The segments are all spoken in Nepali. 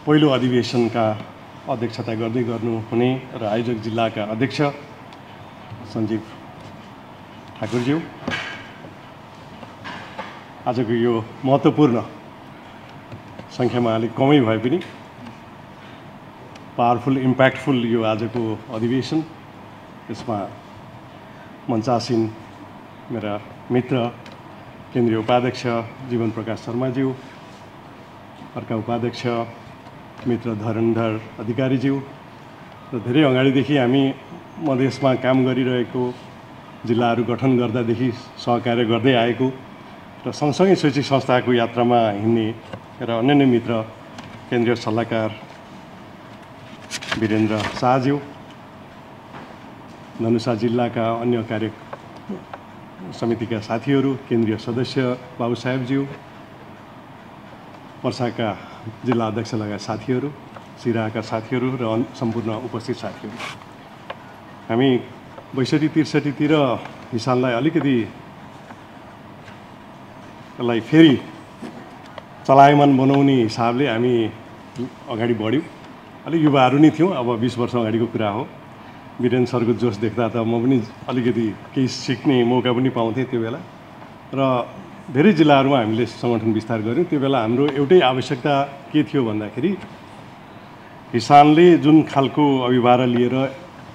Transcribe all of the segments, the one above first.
पहिलो अधिवेशनका अध्यक्षता गर्नुहुने र आयोजक जिल्लाका अध्यक्ष सञ्जीव ठाकुरज्यू, आजको यो महत्त्वपूर्ण सङ्ख्यामा अलिक कमै भए पनि पावरफुल इम्प्याक्टफुल यो आजको अधिवेशन, यसमा मञ्चासीन मेरा मित्र केन्द्रीय उपाध्यक्ष जीवन प्रकाश शर्माज्यू, अर्का उपाध्यक्ष मित्र धरणधर अधिकारीज्यू र धेरै अगाडिदेखि हामी मधेसमा काम गरिरहेको, जिल्लाहरू गठन गर्दादेखि सहकार्य गर्दै आएको र सँगसँगै शैक्षिक संस्थाको यात्रामा हिँड्ने र अन्य मित्र केन्द्रीय सल्लाहकार वीरेन्द्र शाहज्यू, धनुषा जिल्लाका अन्य कार्य समितिका साथीहरू, केन्द्रीय सदस्य बाबु साहेबज्यू, पर्साका जिल्ला अध्यक्ष लगायत साथीहरू, सिराहाका साथीहरू र सम्पूर्ण उपस्थित साथीहरू, हामी 62-63 हिसाबलाई अलिकति यसलाई फेरि चलायमान बनाउने हिसाबले हामी अगाडि बढ्यौँ। अलिक युवाहरू नै थियौँ, अब 20 वर्ष अगाडिको कुरा हो। वीरेन्द्र सरको जोस देख्दा त म पनि अलिकति केही सिक्ने मौका पनि पाउँथेँ त्यो बेला, र धेरै जिल्लाहरूमा हामीले सङ्गठन विस्तार गऱ्यौँ। त्यो बेला हाम्रो एउटै आवश्यकता के थियो भन्दाखेरि हिसानले जुन खालको अभिभार लिएर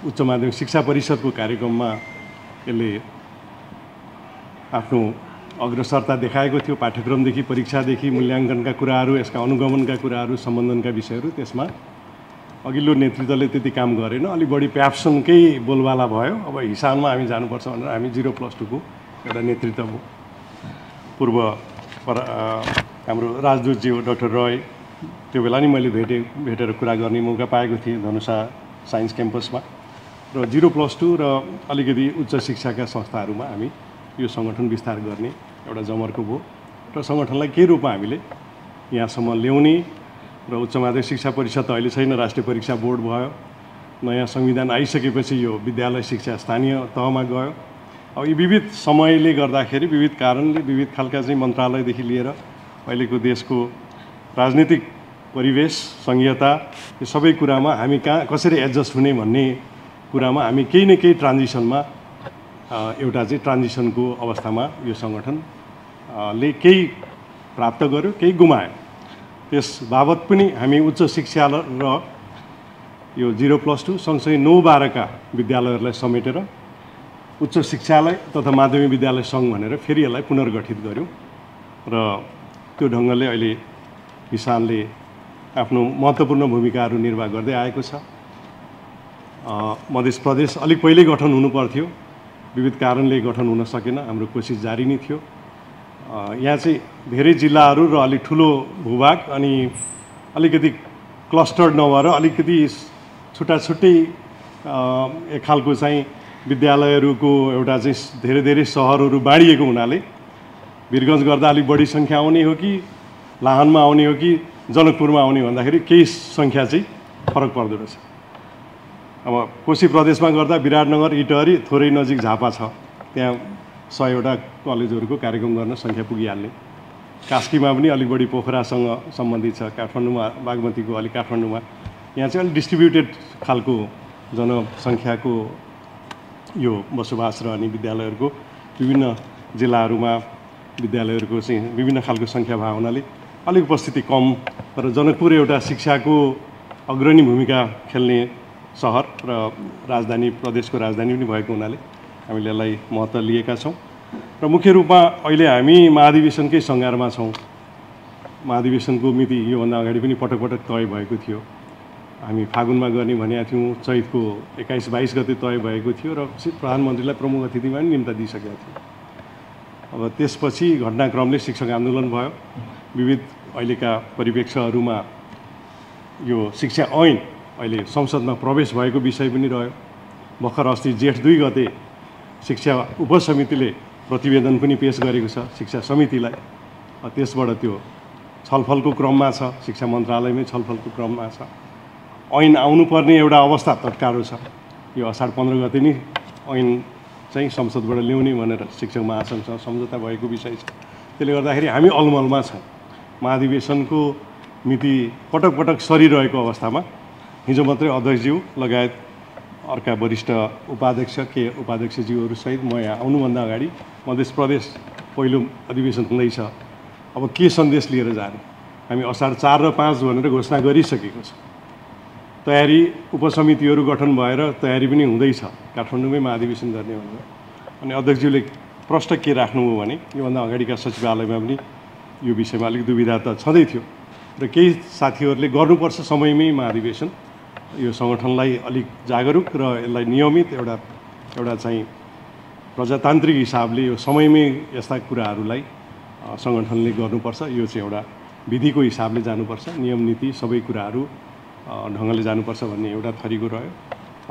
उच्च माध्यमिक शिक्षा परिषदको कार्यक्रममा यसले आफ्नो अग्रसरता देखाएको थियो, पाठ्यक्रमदेखि परीक्षादेखि मूल्याङ्कनका कुराहरू, यसका अनुगमनका कुराहरू, सम्बन्धनका विषयहरू, त्यसमा अघिल्लो नेतृत्वले त्यति काम गरेन, अलिक बढी प्याप्सनकै बोलबाला भयो। अब हिसानमा हामी जानुपर्छ भनेर हामी 0+2 को एउटा नेतृत्व हो। पूर्व हाम्रो राजदूतज्यू डाक्टर रोय, त्यो बेला नि मैले भेटेर कुरा गर्ने मौका पाएको थिएँ धनुषा साइन्स क्याम्पसमा, र 0+2 र अलिकति उच्च शिक्षाका संस्थाहरूमा हामी यो सङ्गठन विस्तार गर्ने एउटा जमर्को भयो र सङ्गठनलाई के रूपमा हामीले यहाँसम्म ल्याउने र उच्च माध्यमिक शिक्षा परिषद त अहिले छैन, राष्ट्रिय परीक्षा बोर्ड भयो, नयाँ संविधान आइसकेपछि यो विद्यालय शिक्षा स्थानीय तहमा गयो। अब यी विविध समयले गर्दाखेरि, विविध कारणले, विविध खालका चाहिँ मन्त्रालयदेखि लिएर अहिलेको देशको राजनीतिक परिवेश, संघीयता, यो सबै कुरामा हामी कसरी एडजस्ट हुने भन्ने कुरामा हामी केही न केही ट्रान्जिसनमा एउटा चाहिँ ट्रान्जिसनको अवस्थामा यो सङ्गठनले केही प्राप्त गर्यो, केही गुमायो। त्यस बाबत पनि हामी उच्च शिक्षा र यो 0+2 सँगसँगै 9-12 का विद्यालयहरूलाई समेटेर उच्च शिक्षालय तथा माध्यमिक विद्यालय सङ्घ भनेर फेरि यसलाई पुनर्गठित गऱ्यौँ र त्यो ढङ्गले अहिले हिसानले आफ्नो महत्त्वपूर्ण भूमिकाहरू निर्वाह गर्दै आएको छ। मध्य प्रदेश अलिक पहिल्यै गठन हुनुपर्थ्यो, विविध कारणले गठन हुन सकेन, हाम्रो कोसिस जारी नै थियो। यहाँ चाहिँ धेरै जिल्लाहरू र अलिक ठुलो भूभाग अनि अलिकति क्लस्टर्ड नभएर अलिकति छुट्टै एक खालको चाहिँ विद्यालयहरूको एउटा चाहिँ धेरै सहरहरू बाँडिएको हुनाले वीरगञ्ज गर्दा अलिक बढी सङ्ख्या आउने हो कि लाहानमा आउने हो कि जनकपुरमा आउने भन्दाखेरि केही सङ्ख्या चाहिँ फरक पर्दो रहेछ। अब कोशी प्रदेशमा गर्दा विराटनगर, इटहरी, थोरै नजिक झापा छ, त्यहाँ 100वटा कलेजहरूको कार्यक्रम गर्न सङ्ख्या पुगिहाल्ने। कास्कीमा पनि अलिक बढी पोखरासँग सम्बन्धित छ, काठमाडौँमा बागमतीको अलिक काठमाडौँमा, यहाँ चाहिँ अलिक डिस्ट्रिब्युटेड खालको जनसङ्ख्याको यो बसोबास र अनि विद्यालयहरूको विभिन्न जिल्लाहरूमा विद्यालयहरूको चाहिँ विभिन्न खालको सङ्ख्या भएको हुनाले अलिक उपस्थिति कम, र जनकपुर एउटा शिक्षाको अग्रणी भूमिका खेल्ने सहर र राजधानी, प्रदेशको राजधानी पनि भएको हुनाले हामीले यसलाई महत्त्व लिएका छौँ र मुख्य रूपमा अहिले हामी महाधिवेशनकै सङ्घारमा छौँ। महाधिवेशनको मिति योभन्दा अगाडि पनि पटक तय भएको थियो, हामी फागुनमा गर्ने भनेका थियौँ, चैतको 21-22 गते तय भएको थियो र प्रधानमन्त्रीलाई प्रमुख अतिथिमा पनि निम्ता दिइसकेका थियौँ। अब त्यसपछि घटनाक्रमले शिक्षक आन्दोलन भयो, विविध अहिलेका परिप्रेक्ष्यहरूमा यो शिक्षा ऐन अहिले संसदमा प्रवेश भएको विषय पनि रह्यो। भर्खर अस्ति जेठ 2 गते शिक्षा उपसमितिले प्रतिवेदन पनि पेश गरेको छ शिक्षा समितिलाई, त्यसबाट त्यो छलफलको क्रममा छ, शिक्षा मन्त्रालयमै छलफलको क्रममा छ। ऐन आउनुपर्ने एउटा अवस्था तत्कालो छ, यो असार 15 गते नै ऐन चाहिँ संसदबाट ल्याउने भनेर शिक्षक महासङ्घसँग सम्झौता भएको विषय छ। त्यसले गर्दाखेरि हामी अलमलमा छौँ। महाधिवेशनको मिति पटक पटक सरिरहेको अवस्थामा हिजो मात्रै अध्यक्षज्यू लगायत अर्का वरिष्ठ उपाध्यक्षज्यूहरू सहित म यहाँ आउनुभन्दा अगाडि मध्य प्रदेश पहिलो अधिवेशन हुँदैछ, अब के सन्देश लिएर जाने? हामी असार 4 र 5 भनेर घोषणा गरिसकेको छ। तयारी उपसमितिहरू गठन भएर तयारी पनि हुँदैछ काठमाडौँमै महाधिवेशन गर्ने भनेर। अनि अध्यक्षज्यूले प्रश्न के राख्नुभयो भने योभन्दा अगाडिका सचिवालयमा पनि यो विषयमा अलिक दुविधा त छँदै थियो र केही साथीहरूले गर्नुपर्छ समयमै महाधिवेशन, यो सङ्गठनलाई अलिक जागरुक र यसलाई नियमित एउटा चाहिँ प्रजातान्त्रिक हिसाबले यो समयमै यस्ता कुराहरूलाई सङ्गठनले गर्नुपर्छ, यो चाहिँ एउटा विधिको हिसाबले जानुपर्छ, नियम नीति सबै कुराहरू ढङ्गले जानुपर्छ भन्ने एउटा थरीको रह्यो।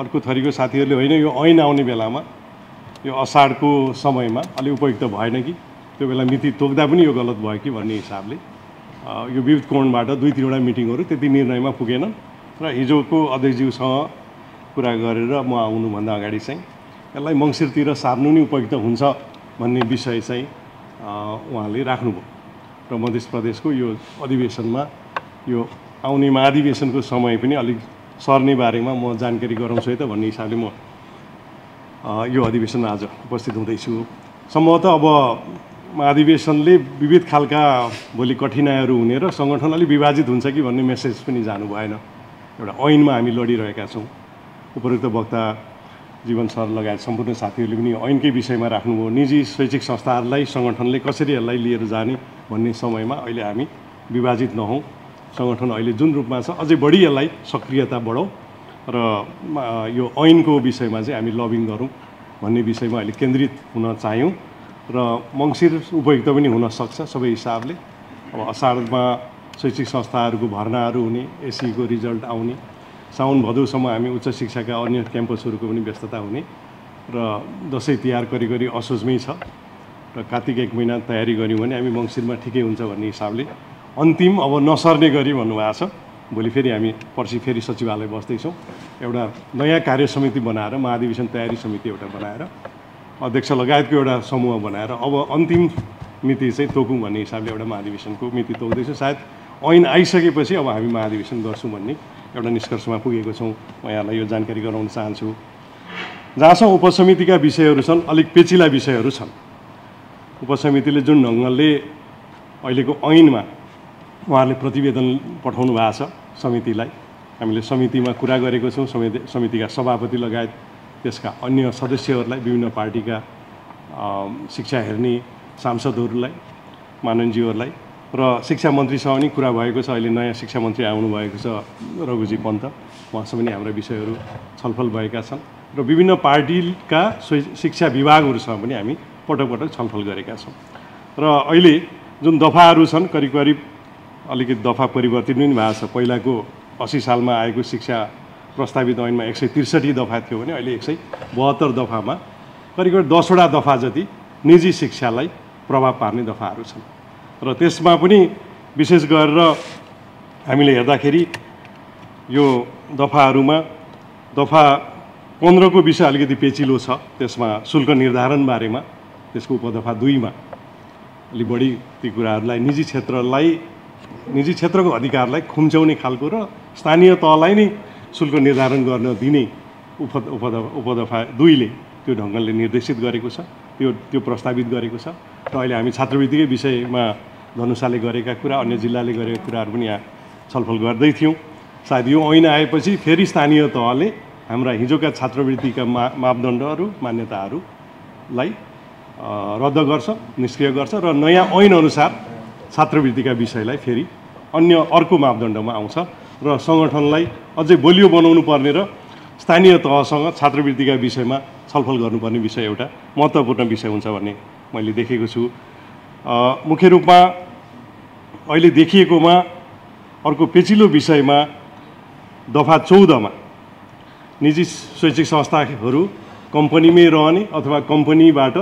अर्को थरीको साथीहरूले होइन यो ऐन आउने बेलामा यो असाढको समयमा अलि उपयुक्त भएन कि, त्यो बेला मिति तोक्दा पनि यो गलत भयो कि भन्ने हिसाबले यो विविध कोणबाट 2-3वटा मिटिङहरू त्यति निर्णयमा पुगेन र हिजोको अध्यक्षज्यूसँग कुरा गरेर म आउनुभन्दा अगाडि चाहिँ यसलाई मङ्सिरतिर सार्नु नै उपयुक्त हुन्छ भन्ने विषय चाहिँ उहाँले राख्नुभयो र मध्य प्रदेशको यो अधिवेशनमा यो आउने महाधिवेशनको समय पनि अलिक सर्ने बारेमा म जानकारी गराउँछु है त भन्ने हिसाबले म यो अधिवेशनमा आज उपस्थित हुँदैछु। सम्भवतः अब महाधिवेशनले विविध खालका भोलि कठिनाइहरू हुने र सङ्गठन अलिक विभाजित हुन्छ कि भन्ने मेसेज पनि जानु भएन। एउटा ऐनमा हामी लडिरहेका छौँ। उपरोक्त वक्ता जीवन सर लगायत सम्पूर्ण साथीहरूले पनि ऐनकै विषयमा राख्नुभयो। निजी शैक्षिक संस्थाहरूलाई सङ्गठनले कसरी यसलाई लिएर जाने भन्ने समयमा अहिले हामी विभाजित नहौँ, सङ्गठन अहिले जुन रूपमा छ अझै बढी यसलाई सक्रियता बढाउँ र यो ऐनको विषयमा चाहिँ हामी लबिङ गरौँ भन्ने विषयमा अहिले केन्द्रित हुन चाह्यौँ र मङ्सिर उपयुक्त पनि हुन सक्छ सबै हिसाबले। अब असाढमा शैक्षिक संस्थाहरूको भर्नाहरू हुने, एसीको रिजल्ट आउने, साउन भदौसम्म हामी उच्च शिक्षाका अन्य क्याम्पसहरूको पनि व्यस्तता हुने र दसैँ तिहार करिब असोजमै छ र कार्तिक 1 महिना तयारी गऱ्यौँ भने हामी मङ्सिरमा ठिकै हुन्छ भन्ने हिसाबले अन्तिम अब नसर्ने गरी भन्नुभएको छ। भोलि फेरि हामी पर्सि फेरि सचिवालय बस्दैछौँ, एउटा नयाँ कार्य समिति बनाएर महाधिवेशन तयारी समिति एउटा बनाएर अध्यक्ष लगायतको एउटा समूह बनाएर अब अन्तिम मिति चाहिँ तोकौँ भन्ने हिसाबले एउटा महाधिवेशनको मिति तोक्दैछौँ। सायद ऐन आइसकेपछि अब हामी महाधिवेशन गर्छौँ भन्ने एउटा निष्कर्षमा पुगेको छौँ। म यहाँलाई यो जानकारी गराउन चाहन्छु। जहाँसम्म उपसमितिका विषयहरू छन्, अलिक पेचिला विषयहरू छन्। उपसमितिले जुन ढङ्गले अहिलेको ऐनमा उहाँहरूले प्रतिवेदन पठाउनु भएको छ समितिलाई, हामीले समितिमा कुरा गरेको छौँ। समितिका सभापति लगायत त्यसका अन्य सदस्यहरूलाई, विभिन्न पार्टीका शिक्षा हेर्ने सांसदहरूलाई, माननीयज्यूहरूलाई र शिक्षा मन्त्रीसँग पनि कुरा भएको छ। अहिले नयाँ शिक्षा मन्त्री आउनुभएको छ रघुजी पन्त, उहाँसँग पनि हाम्रा विषयहरू छलफल भएका छन् र विभिन्न पार्टीका शिक्षा विभागहरूसँग पनि हामी पटक पटक छलफल गरेका छौँ। र अहिले जुन दफाहरू छन् करिब अलिकति दफा परिवर्तन पनि भएको छ। पहिलाको 80 सालमा आएको शिक्षा प्रस्तावित ऐनमा 163 दफा थियो भने अहिले 172 दफामा करिब 10वटा दफा जति निजी शिक्षालाई प्रभाव पार्ने दफाहरू छन् र त्यसमा पनि विशेष गरेर हामीले हेर्दाखेरि यो दफाहरूमा दफा 15 को विषय अलिकति पेचिलो छ। त्यसमा शुल्क निर्धारण बारेमा त्यसको उपदफा 2 मा अलि बढी ती कुराहरूलाई निजी क्षेत्रको अधिकारलाई खुम्च्याउने खालको र स्थानीय तहलाई नै शुल्क निर्धारण गर्न दिने उपदफा 2 ले त्यो ढङ्गले निर्देशित गरेको छ, त्यो प्रस्तावित गरेको छ। र अहिले हामी छात्रवृत्तिकै विषयमा धनुषाले गरेका कुरा, अन्य जिल्लाले गरेका कुराहरू पनि यहाँ छलफल गर्दै थियौँ। सायद यो ऐन आएपछि फेरि स्थानीय तहले हाम्रा हिजोका छात्रवृत्तिका मापदण्डहरू, मान्यताहरूलाई रद्द गर्छ, निष्क्रिय गर्छ र नयाँ ऐन अनुसार छात्रवृत्तिका विषयलाई फेरि अन्य अर्को मापदण्डमा आउँछ र सङ्गठनलाई अझै बलियो बनाउनु पर्ने र स्थानीय तहसँग छात्रवृत्तिका विषयमा छलफल गर्नुपर्ने विषय एउटा महत्त्वपूर्ण विषय हुन्छ भन्ने मैले देखेको छु। मुख्य रूपमा अहिले देखिएकोमा अर्को पेचिलो विषयमा दफा 14 मा निजी शैक्षिक संस्थाहरू कम्पनीमै रहने अथवा कम्पनीबाट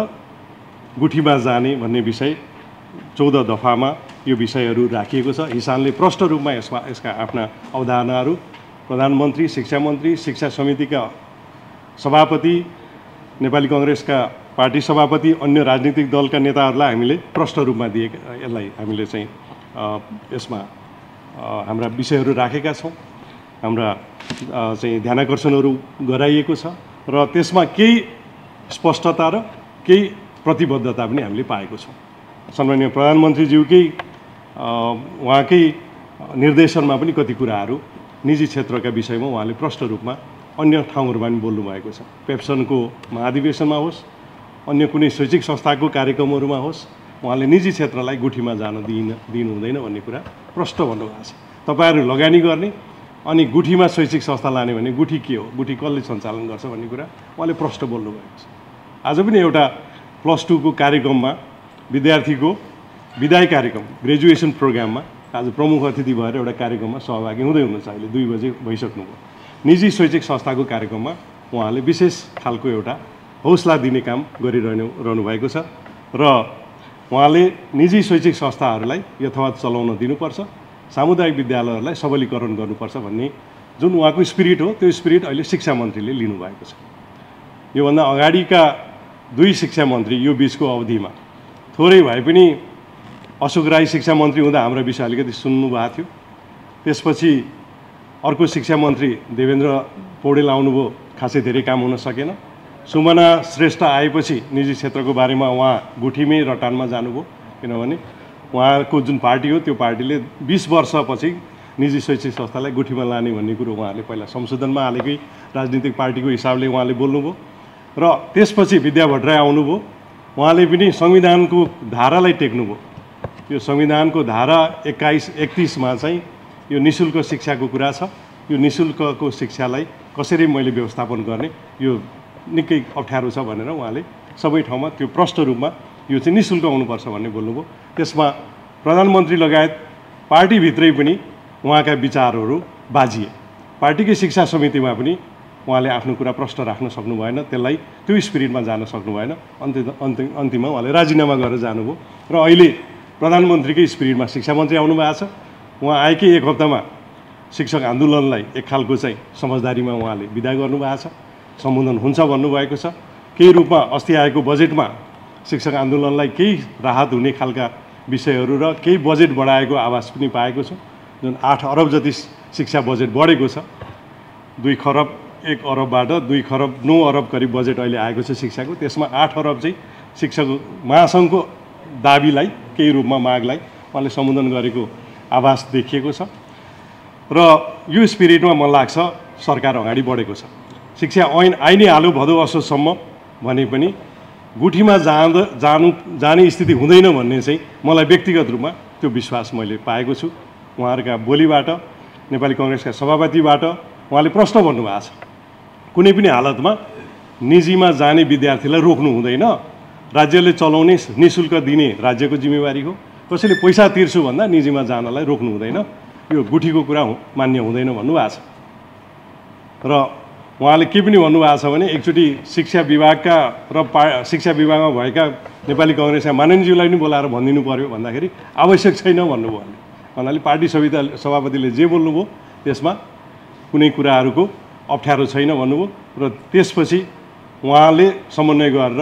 गुठीमा जाने भन्ने विषय 14 दफामा यो विषयहरू राखिएको छ। हिसानले प्रष्ट रूपमा यसका आफ्ना अवधारणाहरू प्रधानमन्त्री, शिक्षा मन्त्री, शिक्षा समितिका सभापति, नेपाली कांग्रेसका पार्टी सभापति, अन्य राजनीतिक दलका नेताहरूलाई हामीले प्रष्ट रूपमा दिएका, यसलाई हामीले चाहिँ यसमा हाम्रा विषयहरू राखेका छौँ, हाम्रा चाहिँ ध्यानाकर्षणहरू गराइएको छ र त्यसमा केही स्पष्टता र केही प्रतिबद्धता पनि हामीले पाएको छौँ। सम्माननीय प्रधानमन्त्रीज्यूकै उहाँकै निर्देशनमा पनि कति कुराहरू निजी क्षेत्रका विषयमा उहाँले प्रष्ट रूपमा अन्य ठाउँहरूमा पनि बोल्नुभएको छ। पेप्सनको महाधिवेशनमा होस्, अन्य कुनै शैक्षिक संस्थाको कार्यक्रमहरूमा होस्, उहाँले निजी क्षेत्रलाई गुठीमा जान दिनु हुँदैन भन्ने कुरा प्रष्ट भन्नुभएको छ। तपाईँहरू लगानी गर्ने अनि गुठीमा शैक्षिक संस्था लाने भने गुठी के हो, गुठी कसले सञ्चालन गर्छ भन्ने कुरा उहाँले प्रष्ट बोल्नुभएको छ। आज पनि एउटा +2 को कार्यक्रममा विद्यार्थीको विदाई कार्यक्रम ग्रेजुएसन प्रोग्राममा आज प्रमुख अतिथि भएर एउटा कार्यक्रममा सहभागी हुँदै हुनुहुन्छ। अहिले 2 बजे भइसक्नुभयो। निजी शैक्षिक संस्थाको कार्यक्रममा उहाँले विशेष खालको एउटा हौसला दिने काम गरिरहनु भएको छ र उहाँले निजी शैक्षिक संस्थाहरूलाई यथावत चलाउन दिनुपर्छ, सामुदायिक विद्यालयहरूलाई सबलीकरण गर्नुपर्छ भन्ने जुन उहाँको स्पिरिट हो, त्यो स्पिरिट अहिले शिक्षा मन्त्रीले लिनुभएको छ। योभन्दा अगाडिका 2 शिक्षा मन्त्री यो बिचको अवधिमा थोरै भए पनि अशोक राई शिक्षा मन्त्री हुँदा हाम्रो विषय अलिकति सुन्नुभएको थियो। त्यसपछि अर्को शिक्षा मन्त्री देवेन्द्र पौडेल आउनुभयो, खासै धेरै काम हुन सकेन। सुमना श्रेष्ठ आएपछि निजी क्षेत्रको बारेमा उहाँ गुठीमै रटानमा जानुभयो, किनभने उहाँको जुन पार्टी हो त्यो पार्टीले 20 वर्षपछि निजी शैक्षिक संस्थालाई गुठीमा लाने भन्ने कुरो उहाँहरूले पहिला संशोधनमा हालेकै राजनीतिक पार्टीको हिसाबले उहाँले बोल्नुभयो र त्यसपछि विद्या भट्टराई आउनुभयो। उहाँले पनि संविधानको धारालाई टेक्नुभयो। यो संविधानको धारा 21-31मा चाहिँ यो निःशुल्क शिक्षाको कुरा छ। यो निःशुल्कको शिक्षालाई कसरी मैले व्यवस्थापन गर्ने, यो निकै अप्ठ्यारो छ भनेर उहाँले सबै ठाउँमा त्यो प्रष्ट रूपमा यो चाहिँ निःशुल्क हुनुपर्छ भन्ने बोल्नुभयो। त्यसमा प्रधानमन्त्री लगायत पार्टीभित्रै पनि उहाँका विचारहरू बाजिए। पार्टीकै शिक्षा समितिमा पनि उहाँले आफ्नो कुरा प्रष्ट राख्न सक्नु भएन, त्यसलाई त्यो स्पिरिटमा जान सक्नु भएन। अन्तिममा उहाँले राजीनामा गरेर जानुभयो र अहिले प्रधानमन्त्रीकै स्पिरिटमा शिक्षा मन्त्री आउनुभएको छ। उहाँ आएकै 1 हप्तामा शिक्षक आन्दोलनलाई एक खालको चाहिँ समझदारीमा उहाँले विदा गर्नुभएको छ, सम्बोधन हुन्छ भन्नुभएको छ। केही रूपमा अस्ति आएको बजेटमा शिक्षक आन्दोलनलाई केही राहत हुने खालका विषयहरू र केही बजेट बढाएको आभास पनि पाएको छ। जुन 8 अरब जति शिक्षा बजेट बढेको छ, 2 खरब 1 अरबबाट 2 खरब 9 अरब करिब बजेट अहिले आएको छ शिक्षाको। त्यसमा 8 अरब चाहिँ शिक्षक महासङ्घको दाबीलाई, केही रूपमा मागलाई उहाँले सम्बोधन गरेको आभास देखिएको छ र यो स्पिरिटमा मलाई लाग्छ सरकार अगाडि बढेको छ। शिक्षा ऐन आइनै हाल्यो भदौ असोजसम्म भने पनि गुठीमा जाने स्थिति हुँदैन भन्ने चाहिँ मलाई व्यक्तिगत रूपमा त्यो विश्वास मैले पाएको छु। उहाँहरूका बोलीबाट, नेपाली कांग्रेसका सभापतिबाट उहाँले प्रश्न भन्नुभएको छ, कुनै पनि हालतमा निजीमा जाने विद्यार्थीलाई रोक्नु हुँदैन, राज्यले चलाउने निःशुल्क दिने राज्यको जिम्मेवारी हो, कसैले पैसा तिर्छु भन्दा निजीमा जानलाई रोक्नु हुँदैन, यो गुठीको कुरा मान्य हुँदैन भन्नुभएको छ। र उहाँले के पनि भन्नुभएको छ भने एकचोटि शिक्षा विभागका र शिक्षा विभागमा भएका नेपाली कांग्रेसका माननीयज्यूलाई पनि बोलाएर भनिदिनु पर्यो भन्दाखेरि आवश्यक छैन भन्नुभयो। भन्नाले पार्टी सभापतिले जे बोल्नुभयो त्यसमा कुनै कुराहरूको अप्ठ्यारो छैन भन्नुभयो र त्यसपछि उहाँले समन्वय गरेर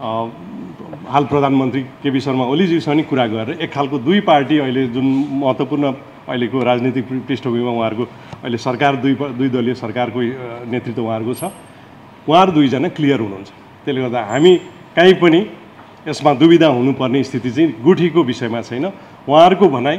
हाल प्रधानमन्त्री केपी शर्मा ओलीज्यूसँग नि कुरा गरेर एक खालको 2 पार्टी अहिले जुन महत्त्वपूर्ण अहिलेको राजनीतिक पृष्ठभूमिमा उहाँहरूको अहिले सरकार 2 दलीय सरकारको नेतृत्व उहाँहरूको छ, उहाँहरू 2 जना क्लियर हुनुहुन्छ। त्यसले गर्दा हामी कहीँ पनि यसमा दुविधा हुनुपर्ने स्थिति चाहिँ गुठीको विषयमा छैन। उहाँहरूको भनाइ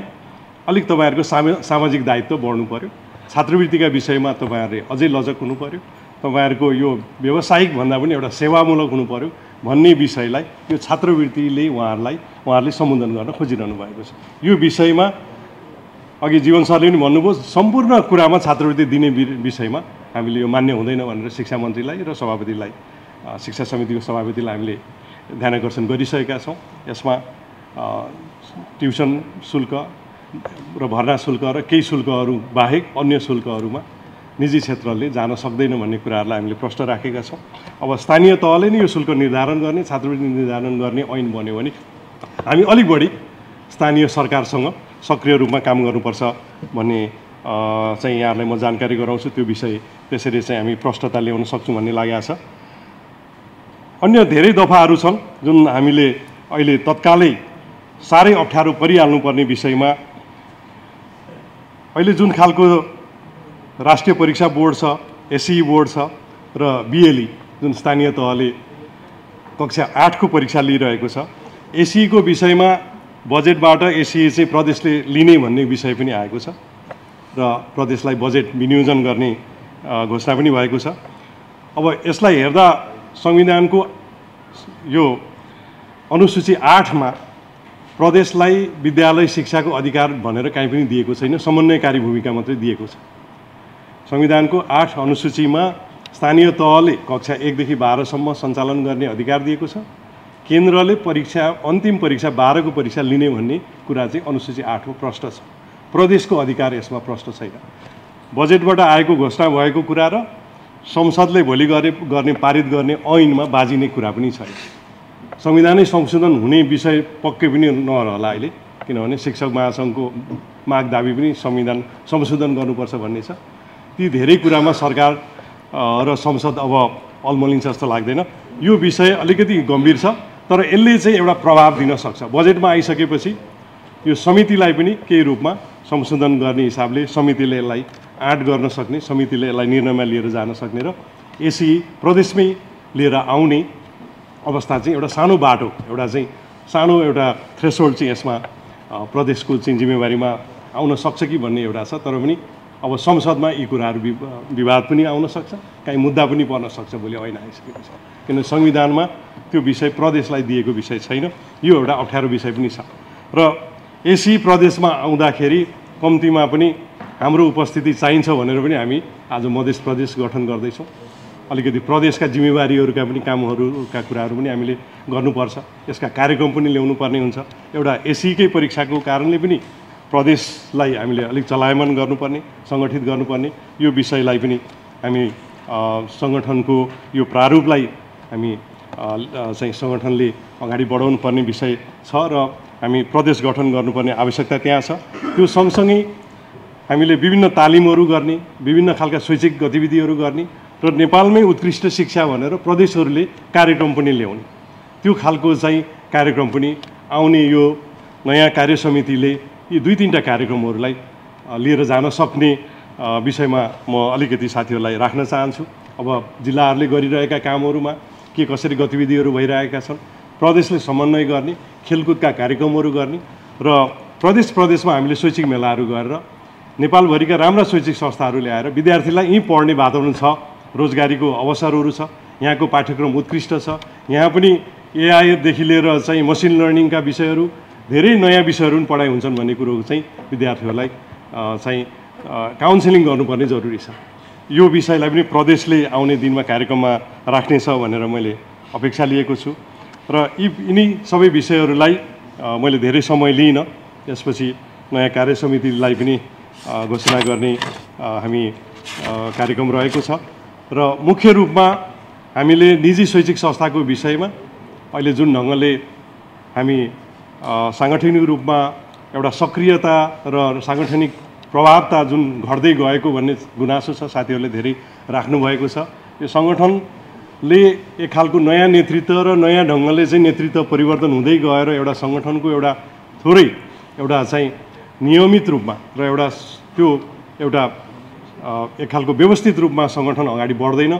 अलिक तपाईँहरूको सामाजिक दायित्व बढ्नु पर्यो, छात्रवृत्तिका विषयमा तपाईँहरूले अझै लचक हुनु पर्यो, तपाईँहरूको यो व्यावसायिक भन्दा पनि एउटा सेवामूलक हुनु पर्यो भन्ने विषयलाई यो छात्रवृत्तिले उहाँहरूले सम्बोधन गर्न खोजिरहनु भएको छ। यो विषयमा अघि जीवन सरले पनि भन्नुभयो, सम्पूर्ण कुरामा छात्रवृत्ति दिने विषयमा हामीले यो मान्य हुँदैन भनेर शिक्षा मन्त्रीलाई र सभापतिलाई, शिक्षा समितिको सभापतिलाई हामीले ध्यानाकर्षण गरिसकेका छौँ। यसमा ट्युसन शुल्क र भर्ना शुल्क र केही शुल्कहरू बाहेक अन्य शुल्कहरूमा निजी क्षेत्रले जान सक्दैन भन्ने कुराहरूलाई हामीले प्रश्न राखेका छौँ। अब स्थानीय तहले नै यो शुल्क निर्धारण गर्ने, छात्रवृत्ति निर्धारण गर्ने ऐन बन्यो भने हामी अलिक बढी स्थानीय सरकारसँग सक्रिय रूपमा काम गर्नुपर्छ भन्ने चाहिँ यहाँहरूलाई म जानकारी गराउँछु। त्यो विषय त्यसरी चाहिँ हामी प्रष्टता ल्याउन सक्छौँ भन्ने लागेको छ। अन्य धेरै दफाहरू छन् जुन हामीले अहिले तत्कालै साह्रै अप्ठ्यारो परिहाल्नुपर्ने विषयमा अहिले जुन खालको राष्ट्रिय परीक्षा बोर्ड छ, एसई बोर्ड छ र बिएलई जुन स्थानीय तहले कक्षा 8 को परीक्षा लिइरहेको छ, एसई को विषयमा बजेटबाट एसई चाहिँ प्रदेशले लिने भन्ने विषय पनि आएको छ र प्रदेशलाई बजेट विनियोजन गर्ने घोषणा पनि भएको छ। अब यसलाई हेर्दा संविधानको यो अनुसूची 8 मा प्रदेशलाई विद्यालय शिक्षाको अधिकार भनेर कहीँ पनि दिएको छैन, समन्वयकारी भूमिका मात्रै दिएको छ। संविधानको 8 अनुसूचीमा स्थानीय तहले कक्षा 1 देखि 12 सम्म सञ्चालन गर्ने अधिकार दिएको छ। केन्द्रले परीक्षा अन्तिम परीक्षा 12 को परीक्षा लिने भन्ने कुरा चाहिँ अनुसूची 8 में प्रष्ट छ। प्रदेशको अधिकार यसमा प्रष्ट छैन। बजेटबाट आएको घोषणा भएको कुरा र संसदले भोलि गर्ने पारित गर्ने ऐनमा बाजिने कुरा पनि छैन। संविधानै संशोधन हुने विषय पक्कै पनि नरहला अहिले, किनभने शिक्षक महासङ्घको माग दाबी पनि संविधान संशोधन गर्नुपर्छ भन्ने छ। ती धेरै कुरामा सरकार र संसद अब अल्मलिन्छ जस्तो लाग्दैन। यो विषय अलिकति गम्भीर छ, तर यसले चाहिँ एउटा प्रभाव दिन सक्छ। बजेटमा आइसकेपछि यो समितिलाई पनि केही रूपमा संशोधन गर्ने हिसाबले समितिले यसलाई आँट गर्न सक्ने, समितिले यसलाई निर्णयमा लिएर जान सक्ने र एसई प्रदेशमै लिएर आउने अवस्था चाहिँ एउटा सानो बाटो, एउटा चाहिँ सानो एउटा थ्रेसहोल्ड चाहिँ यसमा प्रदेशको चाहिँ जिम्मेवारीमा आउन सक्छ कि भन्ने एउटा छ। तर पनि अब संसदमा यी कुराहरू विवाद पनि आउन सक्छ, कहीँ मुद्दा पनि पर्न सक्छ भोलि ऐन आइसकेपछि, किन संविधानमा त्यो विषय प्रदेशलाई दिएको विषय छैन। यो एउटा अप्ठ्यारो विषय पनि छ र एसई प्रदेशमा आउँदाखेरि कम्तीमा पनि हाम्रो उपस्थिति चाहिन्छ भनेर पनि हामी आज मधेस प्रदेश गठन गर्दैछौँ। अलिकति प्रदेशका जिम्मेवारीहरूका पनि कामहरूका कुराहरू पनि हामीले गर्नुपर्छ, यसका कार्यक्रम पनि ल्याउनु पर्ने हुन्छ। एउटा एसईकै परीक्षाको कारणले पनि प्रदेशलाई हामीले अलिक चलायमान गर्नुपर्ने, सङ्गठित गर्नुपर्ने, यो विषयलाई पनि हामी सङ्गठनको यो प्रारूपलाई हामी चाहिँ सङ्गठनले अगाडि बढाउनु पर्ने विषय छ र हामी प्रदेश गठन गर्नुपर्ने आवश्यकता त्यहाँ छ। त्यो सँगसँगै हामीले विभिन्न तालिमहरू गर्ने, विभिन्न खालका शैक्षिक गतिविधिहरू गर्ने र नेपालमै उत्कृष्ट शिक्षा भनेर प्रदेशहरूले कार्यक्रम पनि ल्याउने, त्यो खालको चाहिँ कार्यक्रम पनि आउने यो नयाँ कार्य समितिले यी 2-3टा कार्यक्रमहरूलाई लिएर जान सक्ने विषयमा म अलिकति साथीहरूलाई राख्न चाहन्छु। अब जिल्लाहरूले गरिरहेका कामहरूमा के कसरी गतिविधिहरू भइरहेका छन्, प्रदेशले समन्वय गर्ने, खेलकुदका कार्यक्रमहरू गर्ने र प्रदेशमा हामीले शैक्षिक मेलाहरू गरेर नेपालभरिका राम्रा शैक्षिक संस्थाहरू ल्याएर विद्यार्थीलाई यहीँ पढ्ने वातावरण छ, रोजगारीको अवसरहरू छ, यहाँको पाठ्यक्रम उत्कृष्ट छ, यहाँ पनि एआईदेखि लिएर चाहिँ मसिन लर्निङका विषयहरू, धेरै नयाँ विषयहरू पनि पढाइ हुन्छन् भन्ने कुरो चाहिँ विद्यार्थीहरूलाई चाहिँ काउन्सिलिङ गर्नुपर्ने जरुरी छ। यो विषयलाई पनि प्रदेशले आउने दिनमा कार्यक्रममा राख्नेछ भनेर मैले अपेक्षा लिएको छु र यिनी सबै विषयहरूलाई मैले धेरै समय लिइनँ। यसपछि नयाँ कार्य समितिलाई पनि घोषणा गर्ने हामी कार्यक्रम रहेको छ र मुख्य रूपमा हामीले निजी शैक्षिक संस्थाको विषयमा अहिले जुन ढङ्गले हामी साङ्गठनिक रूपमा एउटा सक्रियता र साङ्गठनिक प्रभावता जुन घट्दै गएको भन्ने गुनासो छ, साथीहरूले धेरै राख्नुभएको छ। यो सङ्गठनले एक खालको नयाँ नेतृत्व र नयाँ ढङ्गले चाहिँ नेतृत्व परिवर्तन हुँदै गएर एउटा सङ्गठनको एउटा थोरै एउटा चाहिँ नियमित रूपमा र एउटा त्यो एउटा एक खालको व्यवस्थित रूपमा सङ्गठन अगाडि बढ्दैन।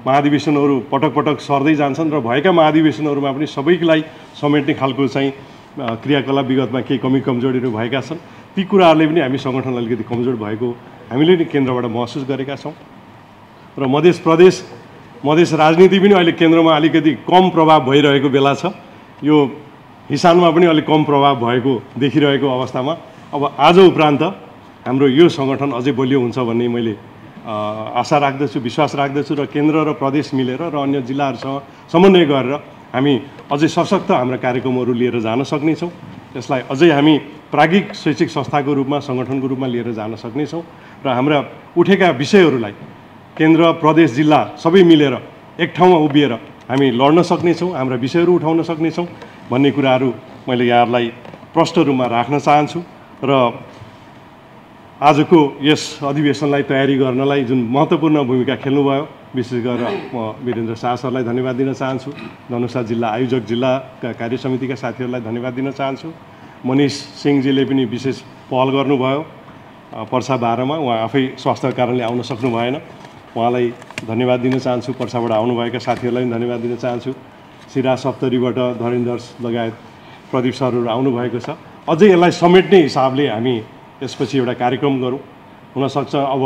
महाधिवेशनहरू पटक पटक सर्दै जान्छन् र भएका महाधिवेशनहरूमा पनि सबैलाई समेट्ने खालको चाहिँ क्रियाकलाप विगतमा केही कमी कमजोरीहरू भएका छन्। ती कुराहरूले पनि हामी सङ्गठन अलिकति कमजोर भएको हामीले नै केन्द्रबाट महसुस गरेका छौँ र मधेस राजनीति पनि अहिले केन्द्रमा अलिकति कम प्रभाव भइरहेको बेला छ। यो हिसानमा पनि अलिक कम प्रभाव भएको देखिरहेको अवस्थामा अब आज उपरान्त हाम्रो यो सङ्गठन अझै बलियो हुन्छ भन्ने मैले आशा राख्दछु, विश्वास राख्दछु र केन्द्र र प्रदेश मिलेर र अन्य जिल्लाहरूसँग समन्वय गरेर हामी अझै सशक्त हाम्रा कार्यक्रमहरू लिएर जान सक्नेछौँ। यसलाई अझै हामी प्राज्ञिक शैक्षिक संस्थाको रूपमा, सङ्गठनको रूपमा लिएर जान सक्नेछौँ र हाम्रा उठेका विषयहरूलाई केन्द्र, प्रदेश, जिल्ला सबै मिलेर एक ठाउँमा उभिएर हामी लड्न सक्नेछौँ, हाम्रा विषयहरू उठाउन सक्नेछौँ भन्ने कुराहरू मैले यहाँहरूलाई प्रष्ट रूपमा राख्न चाहन्छु र आजको यस अधिवेशनलाई तयारी गर्नलाई जुन महत्त्वपूर्ण भूमिका खेल्नुभयो, विशेष गरेर म वीरेन्द्र शाह सरलाई धन्यवाद दिन चाहन्छु। धनुषा जिल्ला आयोजक जिल्लाका कार्य समितिका साथीहरूलाई धन्यवाद दिन चाहन्छु। मनिष सिंहजीले पनि विशेष पहल गर्नुभयो। पर्सा 12 मा उहाँ आफै स्वास्थ्यको कारणले आउन सक्नु भएन। उहाँलाई धन्यवाद दिन चाहन्छु। पर्साबाट आउनुभएका साथीहरूलाई पनि धन्यवाद दिन चाहन्छु। सिरा सप्तरीबाट धरेन्द्र लगायत प्रदीप सरहरू आउनुभएको छ। अझै यसलाई समेट्ने हिसाबले हामी यसपछि एउटा कार्यक्रम गरौँ। हुनसक्छ अब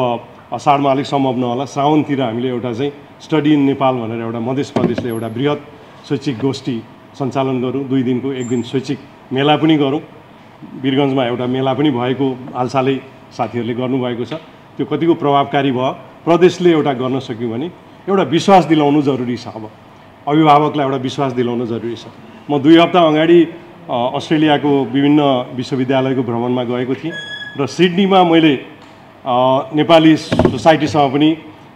असाढमा अलिक सम्भव नहोला, श्रावणतिर हामीले एउटा चाहिँ स्टडी इन नेपाल भनेर एउटा मध्य प्रदेशले एउटा बृहत शैक्षिक गोष्ठी सञ्चालन गरौँ। 2 दिनको 1 दिन शैक्षिक मेला पनि गरौँ। वीरगञ्जमा एउटा मेला पनि भएको हालसालै साथीहरूले गर्नुभएको छ। त्यो कतिको प्रभावकारी भयो, प्रदेशले एउटा गर्न सक्यो भने एउटा विश्वास दिलाउनु जरुरी छ। अब अभिभावकलाई एउटा विश्वास दिलाउनु जरुरी छ। म 2 हप्ता अगाडि अस्ट्रेलियाको विभिन्न विश्वविद्यालयको भ्रमणमा गएको थिएँ र सिडनीमा मैले नेपाली सोसाइटीसँग पनि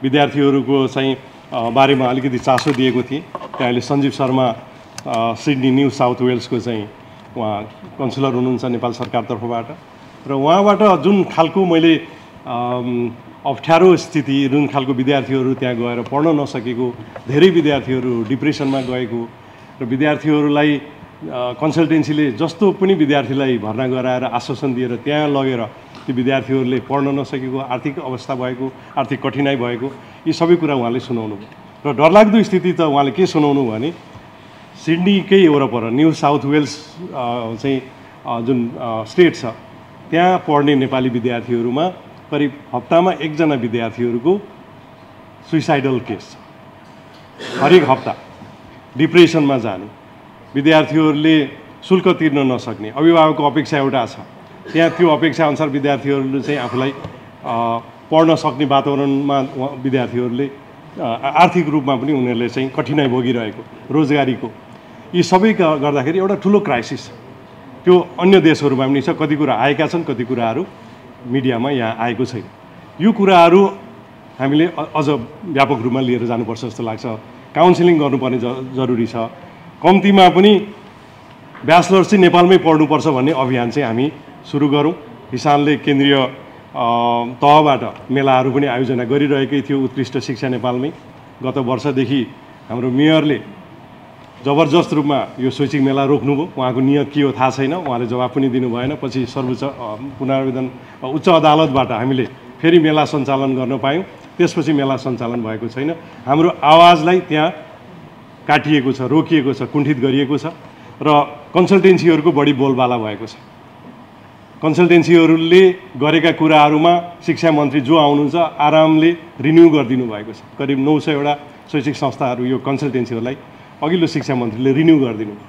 विद्यार्थीहरूको चाहिँ बारेमा अलिकति चासो दिएको थिएँ। त्यहाँ अहिले Sanjeev Sharma Sydney New South वेल्सको चाहिँ उहाँ कन्सुलर हुनुहुन्छ नेपाल सरकार तर्फबाट, र उहाँबाट जुन खालको मैले अप्ठ्यारो स्थिति, जुन खालको विद्यार्थीहरू त्यहाँ गएर पढ्न नसकेको, धेरै विद्यार्थीहरू डिप्रेसनमा गएको र विद्यार्थीहरूलाई कन्सल्टेन्सीले जस्तो पनि विद्यार्थीलाई भर्ना गराएर आश्वासन दिएर त्यहाँ लगेर ती विद्यार्थीहरूले पढ्न नसकेको, आर्थिक अवस्था भएको, आर्थिक कठिनाइ भएको, यी सबै कुरा उहाँले सुनाउनु भयो। र डरलाग्दो स्थिति त उहाँले के सुनाउनु भने सिडनीकै वरपर न्यू साउथ वेल्स चाहिँ जुन स्टेट छ त्यहाँ पढ्ने नेपाली विद्यार्थीहरूमा करिब हप्तामा 1 जना विद्यार्थीहरूको सुइसाइडल केस छ। हरेक हप्ता डिप्रेसनमा जाने विद्यार्थीहरूले शुल्क तिर्न नसक्ने, अभिभावकको अपेक्षा एउटा छ, त्यहाँ त्यो अपेक्षा अनुसार विद्यार्थीहरूले चाहिँ आफूलाई पढ्न सक्ने वातावरणमा विद्यार्थीहरूले आर्थिक रूपमा पनि उनीहरूले चाहिँ कठिनाइ भोगिरहेको, रोजगारीको, यी सबै गर्दाखेरि एउटा ठुलो क्राइसिस त्यो अन्य देशहरूमा पनि छ। कति कुरा आएका छन्, कति कुराहरू मिडियामा यहाँ आएको छैन। यो कुराहरू हामीले अझ व्यापक रूपमा लिएर जानुपर्छ जस्तो लाग्छ। काउन्सिलिङ गर्नुपर्ने जरुरी छ। कम्तीमा पनि ब्याचलर्स चाहिँ नेपालमै पढ्नुपर्छ भन्ने अभियान चाहिँ हामी सुरु गरौँ। किसानले केन्द्रीय तहबाट मेलाहरू पनि आयोजना गरिरहेकै थियो। उत्कृष्ट शिक्षा नेपालमै गत वर्षदेखि हाम्रो मेयरले जबरजस्त रूपमा यो शैक्षिक मेला रोक्नुभयो। उहाँको नियत के हो थाहा छैन, उहाँले जवाब पनि दिनु भएन। पछि सर्वोच्च पुनरावेदन उच्च अदालतबाट हामीले फेरि मेला सञ्चालन गर्न पायौँ। त्यसपछि मेला सञ्चालन भएको छैन। हाम्रो आवाजलाई त्यहाँ काटिएको छ, रोकिएको छ, कुण्ठित गरिएको छ र कन्सल्टेन्सीहरूको बढी बोलबाला भएको छ। कन्सल्टेन्सीहरूले गरेका कुराहरूमा शिक्षा मन्त्री जो आउनुहुन्छ आरामले रिन्यू गरिदिनु भएको छ। करिब 900 वटा शैक्षिक संस्थाहरू यो कन्सल्टेन्सीहरूलाई अघिल्लो शिक्षा मन्त्रीले रिन्यू गरिदिनु भयो।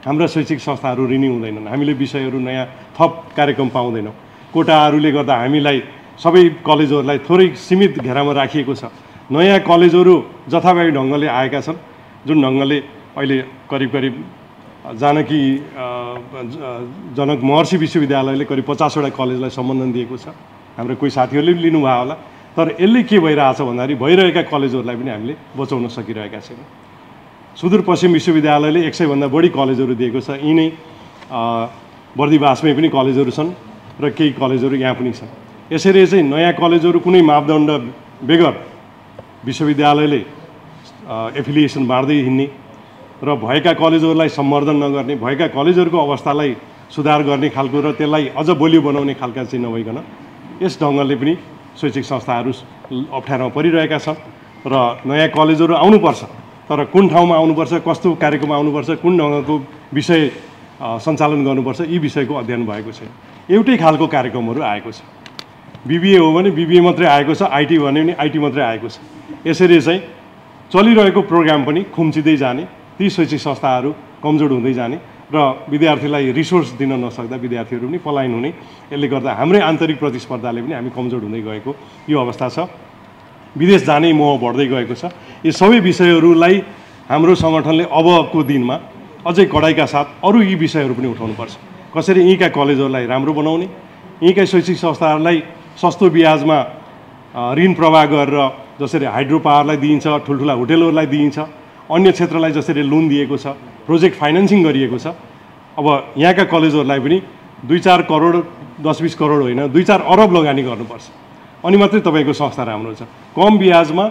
हाम्रा शैक्षिक संस्थाहरू रिन्यू हुँदैनन्। हामीले विषयहरू नयाँ थप कार्यक्रम पाउँदैनौँ। कोटाहरूले गर्दा हामीलाई सबै कलेजहरूलाई थोरै सीमित घेरामा राखिएको छ। नयाँ कलेजहरू जथाभावी ढङ्गले आएका छन्, जुन ढङ्गले अहिले करिब जानकी जनक महर्षि विश्वविद्यालयले करिब 50 वटा कलेजलाई सम्बन्धन दिएको छ। हाम्रो कोही साथीहरूले पनि लिनुभयो होला। तर यसले के भइरहेछ भन्दाखेरि भइरहेका कलेजहरूलाई पनि हामीले बचाउन सकिरहेका छैनौँ। सुदूरपश्चिम विश्वविद्यालयले 100 भन्दा बढी कलेजहरू दिएको छ। यिनै बर्दिवासमै पनि कलेजहरू छन् र केही कलेजहरू यहाँ पनि छन्। यसरी चाहिँ नयाँ कलेजहरू कुनै मापदण्ड बेगर विश्वविद्यालयले एफिलिएसन बाँड्दै हिँड्ने र भएका कलेजहरूलाई सम्वर्धन नगर्ने, भएका कलेजहरूको अवस्थालाई सुधार गर्ने खालको र त्यसलाई अझ बलियो बनाउने खालका चाहिँ नभइकन यस ढङ्गले पनि शैक्षिक संस्थाहरू अप्ठ्यारोमा परिरहेका छन् र नयाँ कलेजहरू आउनुपर्छ। तर कुन ठाउँमा आउनुपर्छ, कस्तो कार्यक्रममा आउनुपर्छ, कुन ढङ्गको विषय सञ्चालन गर्नुपर्छ, यी विषयको अध्ययन भएको छैन। एउटै खालको कार्यक्रमहरू आएको छ। बिबिए हो भने बिबिए मात्रै आएको छ, आइटी भन्यो भने आइटी मात्रै आएको छ। यसरी चाहिँ चलिरहेको प्रोग्राम पनि खुम्चिँदै जाने, ती शैक्षिक संस्थाहरू कमजोर हुँदै जाने र विद्यार्थीलाई रिसोर्स दिन नसक्दा विद्यार्थीहरू पनि पलायन हुने। यसले गर्दा हाम्रै आन्तरिक प्रतिस्पर्धाले पनि हामी कमजोर हुँदै गएको यो अवस्था छ। विदेश जाने मोह बढ्दै गएको छ। यी सबै विषयहरूलाई हाम्रो सङ्गठनले अबको दिनमा अझै कडाइका साथ अरू यी विषयहरू पनि उठाउनुपर्छ। कसरी यहीँका कलेजहरूलाई राम्रो बनाउने, यहीँका शैक्षिक संस्थाहरूलाई सस्तो ब्याजमा ऋण प्रवाह गरेर जसरी हाइड्रो पावरलाई दिइन्छ, ठुल्ठुला होटेलहरूलाई दिइन्छ, अन्य क्षेत्रलाई जसरी लोन दिएको छ, प्रोजेक्ट फाइनेन्सिङ गरिएको छ, अब यहाँका कलेजहरूलाई पनि 2-4 करोड 10-20 करोड होइन 2-4 अरब लगानी गर्नुपर्छ। अनि मात्रै तपाईँको संस्था राम्रो छ। कम ब्याजमा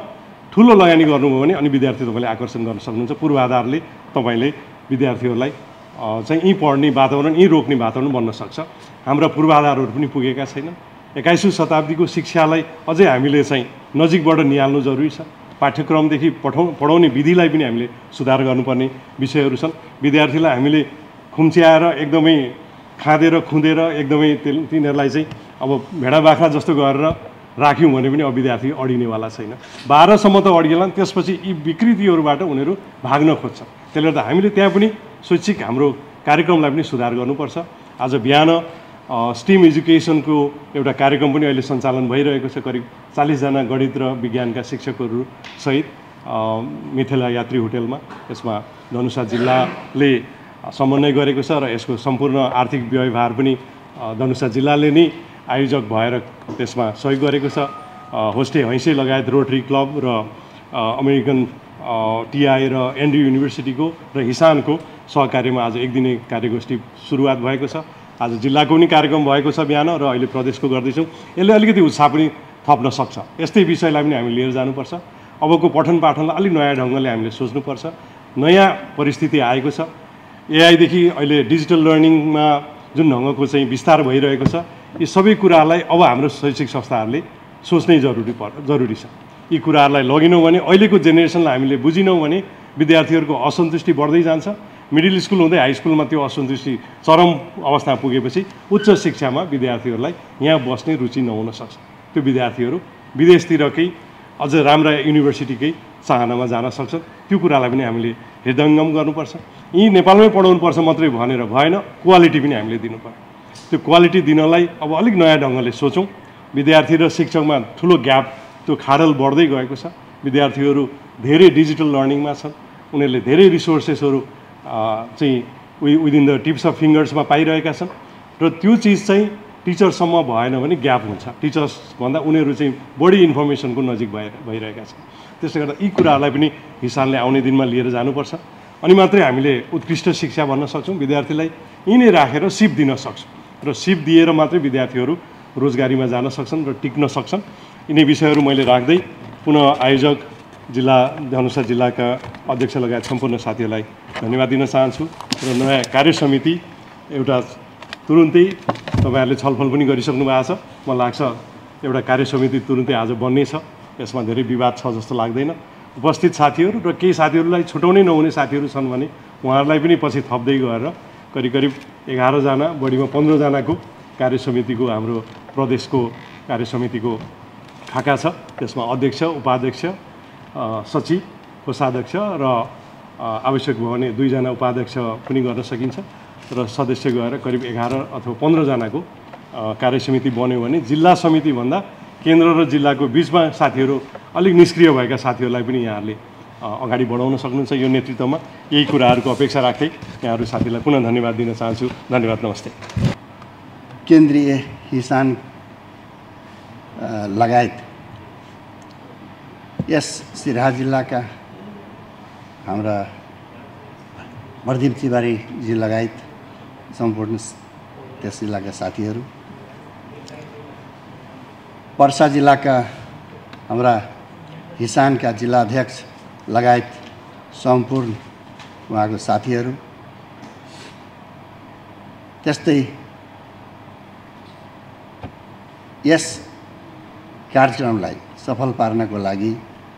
ठुलो लगानी गर्नुभयो भने अनि विद्यार्थी तपाईँले आकर्षण गर्न सक्नुहुन्छ। पूर्वाधारले तपाईँले विद्यार्थीहरूलाई चाहिँ यहीँ पढ्ने वातावरण, यहीँ रोक्ने वातावरण बन्न सक्छ। हाम्रा पूर्वाधारहरू पनि पुगेका छैनन्। 21औं शताब्दीको शिक्षालाई अझै हामीले चाहिँ नजिकबाट निहाल्नु जरुरी छ। पाठ्यक्रमदेखि पढाउने विधिलाई पनि हामीले सुधार गर्नुपर्ने विषयहरू छन्। विद्यार्थीलाई हामीले खुम्च्याएर एकदमै खाँदेर खुँदेर एकदमै तिनीहरूलाई चाहिँ अब भेडा बाख्रा जस्तो गरेर राख्यौँ भने पनि अब विद्यार्थी अडिनेवाला छैन। 12सम्म त अडिएलान्, त्यसपछि यी विकृतिहरूबाट उनीहरू भाग्न खोज्छ। त्यसले गर्दा हामीले त्यहाँ पनि शैक्षिक हाम्रो कार्यक्रमलाई पनि सुधार गर्नुपर्छ। आज बिहान स्टिम एजुकेसनको एउटा कार्यक्रम पनि अहिले सञ्चालन भइरहेको छ। करिब 40 जना गणित र विज्ञानका शिक्षकहरू सहित मिथिला यात्री होटेलमा। यसमा धनुषा जिल्लाले समन्वय गरेको छ र यसको सम्पूर्ण आर्थिक व्यवहार पनि धनुषा जिल्लाले नै आयोजक भएर त्यसमा सहयोग गरेको छ। होस्टे हैँसे लगायत रोटरी क्लब र अमेरिकन टिआई र एनड्यू युनिभर्सिटीको र हिसानको सहकार्यमा आज एक दिने कार्यगोष्ठी सुरुवात भएको छ। आज जिल्लाको पनि कार्यक्रम भएको छ बिहान र अहिले प्रदेशको गर्दैछौँ। यसले अलिकति उत्साह पनि थप्न सक्छ। यस्तै विषयलाई पनि हामी लिएर जानुपर्छ। अबको पठन पाठनलाई अलिक नयाँ ढङ्गले हामीले सोच्नुपर्छ। नयाँ परिस्थिति आएको छ। एआईदेखि अहिले डिजिटल लर्निङमा जुन ढङ्गको चाहिँ विस्तार भइरहेको छ, यी सबै कुराहरूलाई अब हाम्रो शैक्षिक संस्थाहरूले सोच्नै जरुरी छ। यी कुराहरूलाई लगिनौँ भने, अहिलेको जेनेरेसनलाई हामीले बुझिनौँ भने विद्यार्थीहरूको असन्तुष्टि बढ्दै जान्छ। मिडल स्कुल हुँदै हाई स्कुलमा त्यो असन्तुष्टि चरम अवस्थामा पुगेपछि उच्च शिक्षामा विद्यार्थीहरूलाई यहाँ बस्ने रुचि नहुन सक्छ। त्यो विद्यार्थीहरू विदेशतिरकै अझ राम्रा युनिभर्सिटीकै चाहनामा जान सक्छन्। त्यो कुरालाई पनि हामीले हृदयङ्गम गर्नुपर्छ। यी नेपालमै पढाउनुपर्छ मात्रै भनेर भएन, क्वालिटी पनि हामीले दिनुपर्छ। त्यो क्वालिटी दिनलाई अब अलिक नयाँ ढङ्गले सोचौँ। विद्यार्थी र शिक्षकमा ठुलो ग्याप, त्यो खाडल बढ्दै गएको छ। विद्यार्थीहरू धेरै डिजिटल लर्निङमा छन्। उनीहरूले धेरै रिसोर्सेसहरू चाहिँ विदिन द टिप्स अफ फिङ्गर्समा पाइरहेका छन् र त्यो चिज चाहिँ टिचरसम्म भएन भने ग्याप हुन्छ। टिचर्सभन्दा उनीहरू चाहिँ बढी इन्फर्मेसनको नजिक भइरहेका छन्। त्यसले गर्दा यी कुराहरूलाई पनि हिसाबले आउने दिनमा लिएर जानुपर्छ। अनि मात्रै हामीले उत्कृष्ट शिक्षा भन्न सक्छौँ। विद्यार्थीलाई यिनै राखेर सिप दिन सक्छौँ र सिप दिएर मात्रै विद्यार्थीहरू रोजगारीमा जान सक्छन् र टिक्न सक्छन्। यिनै विषयहरू मैले राख्दै पुनः आयोजक जिल्ला धनुषा जिल्लाका अध्यक्ष लगायत सम्पूर्ण साथीहरूलाई धन्यवाद दिन चाहन्छु र नयाँ कार्य समिति एउटा तुरुन्तै तपाईँहरूले छलफल पनि गरिसक्नु भएको छ। मलाई लाग्छ एउटा कार्य समिति तुरुन्तै आज बन्नेछ। यसमा धेरै विवाद छ जस्तो लाग्दैन। उपस्थित साथीहरू र केही साथीहरूलाई छुटाउनै नहुने साथीहरू छन् भने उहाँहरूलाई पनि पछि थप्दै गएर करिब 11 जना बढीमा 15 जनाको कार्य समितिको हाम्रो प्रदेशको कार्य समितिको खाका छ। त्यसमा अध्यक्ष, उपाध्यक्ष, सचिव, कोषाध्यक्ष र आवश्यक भयो भने 2 जना उपाध्यक्ष पनि गर्न सकिन्छ र सदस्य गएर करिब 11 अथवा 15 जनाको कार्य समिति बन्यो भने जिल्ला समितिभन्दा केन्द्र र जिल्लाको बिचमा साथीहरू अलिक निष्क्रिय भएका साथीहरूलाई पनि यहाँहरूले अगाडि बढाउन सक्नुहुन्छ। यो नेतृत्वमा यही कुराहरूको अपेक्षा राख्दै यहाँहरू साथीलाई पुनः धन्यवाद दिन चाहन्छु। धन्यवाद, नमस्ते। केन्द्रीय हिसान लगायत यस सिराहा जिल्लाका हाम्रा बर्दिम तिवारीजी लगायत सम्पूर्ण त्यस जिल्लाका साथीहरू, पर्सा जिल्लाका हाम्रा हिसानका जिल्लाध्यक्ष लगायत सम्पूर्ण उहाँको साथीहरू, त्यस्तै यस कार्यक्रमलाई सफल पार्नको लागि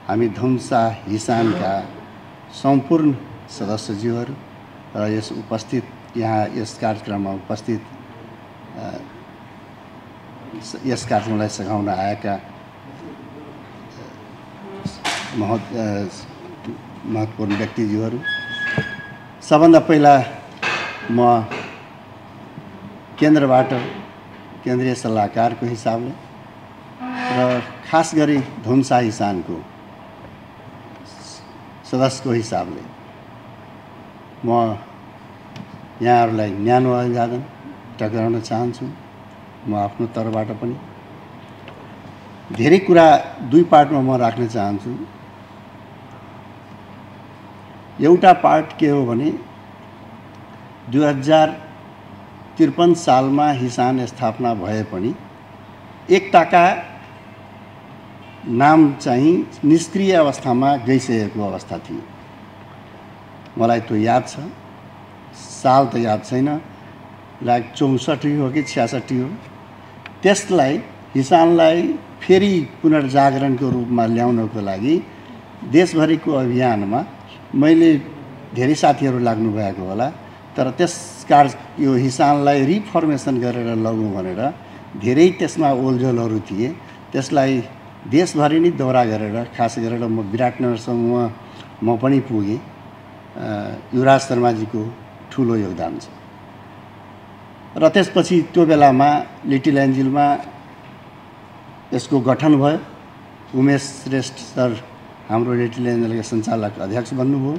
हामी धनुषा हिसानका सम्पूर्ण सदस्यज्यूहरू र यहाँ यस कार्यक्रममा उपस्थित यस कार्यक्रमलाई सघाउन आएका महत्त्वपूर्ण व्यक्तिज्यूहरू, सबभन्दा पहिला म केन्द्रबाट केन्द्रीय सल्लाहकारको हिसाबले र खास गरी धनुषा हिसानको सदस्यको हिसाबले म यहाँहरूलाई न्यानो अभिवादन टक्राउन चाहन्छु। म आफ्नो तर्फबाट पनि धेरै कुरा 2 पार्टमा म राख्न चाहन्छु। एउटा पार्ट के हो भने 2053 सालमा हिसान स्थापना भए पनि एकताका नाम चाहिँ निष्क्रिय अवस्थामा गइसकेको अवस्था थियो। मलाई त्यो याद छ, साल त याद छैन, लाइक 64 हो कि 66 हो। त्यसलाई हिसानलाई फेरि पुनर्जागरणको रूपमा ल्याउनको लागि देशभरिको अभियानमा मैले धेरै साथीहरू लाग्नुभएको होला, तर यो हिसानलाई रिफर्मेसन गरेर लगौँ भनेर धेरै त्यसमा ओलझोलहरू थिए। त्यसलाई देशभरि नै दौरा गरेर, खास गरेर म विराटनगरसम्म म पनि पुगेँ। युवराज शर्माजीको ठुलो योगदान छ। र त्यसपछि त्यो बेलामा लिटिल एन्जिलमा यसको गठन भयो। उमेश श्रेष्ठ सर हाम्रो लिटिल एन्जलका सञ्चालक अध्यक्ष बन्नुभयो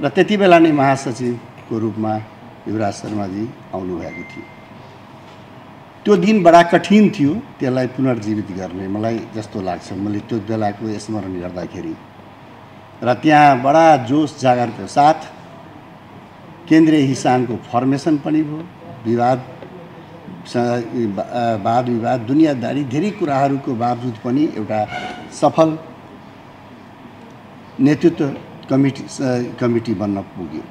र त्यति बेला नै महासचिवको रूपमा युवराज शर्माजी आउनुभएको थियो। त्यो दिन बडा कठिन थियो त्यसलाई पुनर्जीवित गर्ने, मलाई जस्तो लाग्छ। मैले त्यो बेलाको स्मरण गर्दाखेरि र त्यहाँ बडा जोस जागरको साथ केन्द्रीय हिसानको फर्मेसन पनि भयो। वाद विवाद दुनियादारी धेरै कुराहरूको बावजुद पनि एउटा सफल नेतृत्व कमिटी बन्न पुग्यो।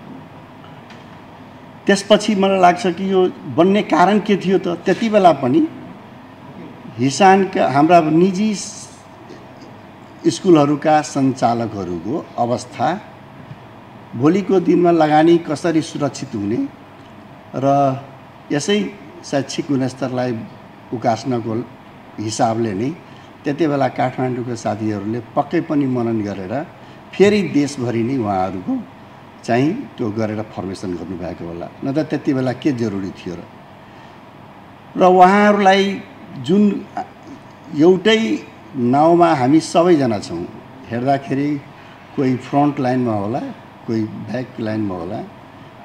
त्यसपछि मलाई लाग्छ कि यो बन्ने कारण के थियो त? त्यति बेला पनि हिसानका हाम्रा निजी स्कुलहरूका सञ्चालकहरूको अवस्था, भोलिको दिनमा लगानी कसरी सुरक्षित हुने र यसै शैक्षिक गुणस्तरलाई उकास्नको हिसाबले नै त्यति बेला काठमाडौँका साथीहरूले पक्कै पनि मनन गरेर फेरि देशभरि नै उहाँहरूको चाहिँ त्यो गरेर फर्मेसन गर्नुभएको होला। न त त्यति बेला के जरुरी थियो र उहाँहरूलाई जुन एउटै नाउँमा हामी सबैजना छौँ, हेर्दाखेरि कोही फ्रन्ट लाइनमा होला, कोही ब्याक लाइनमा होला,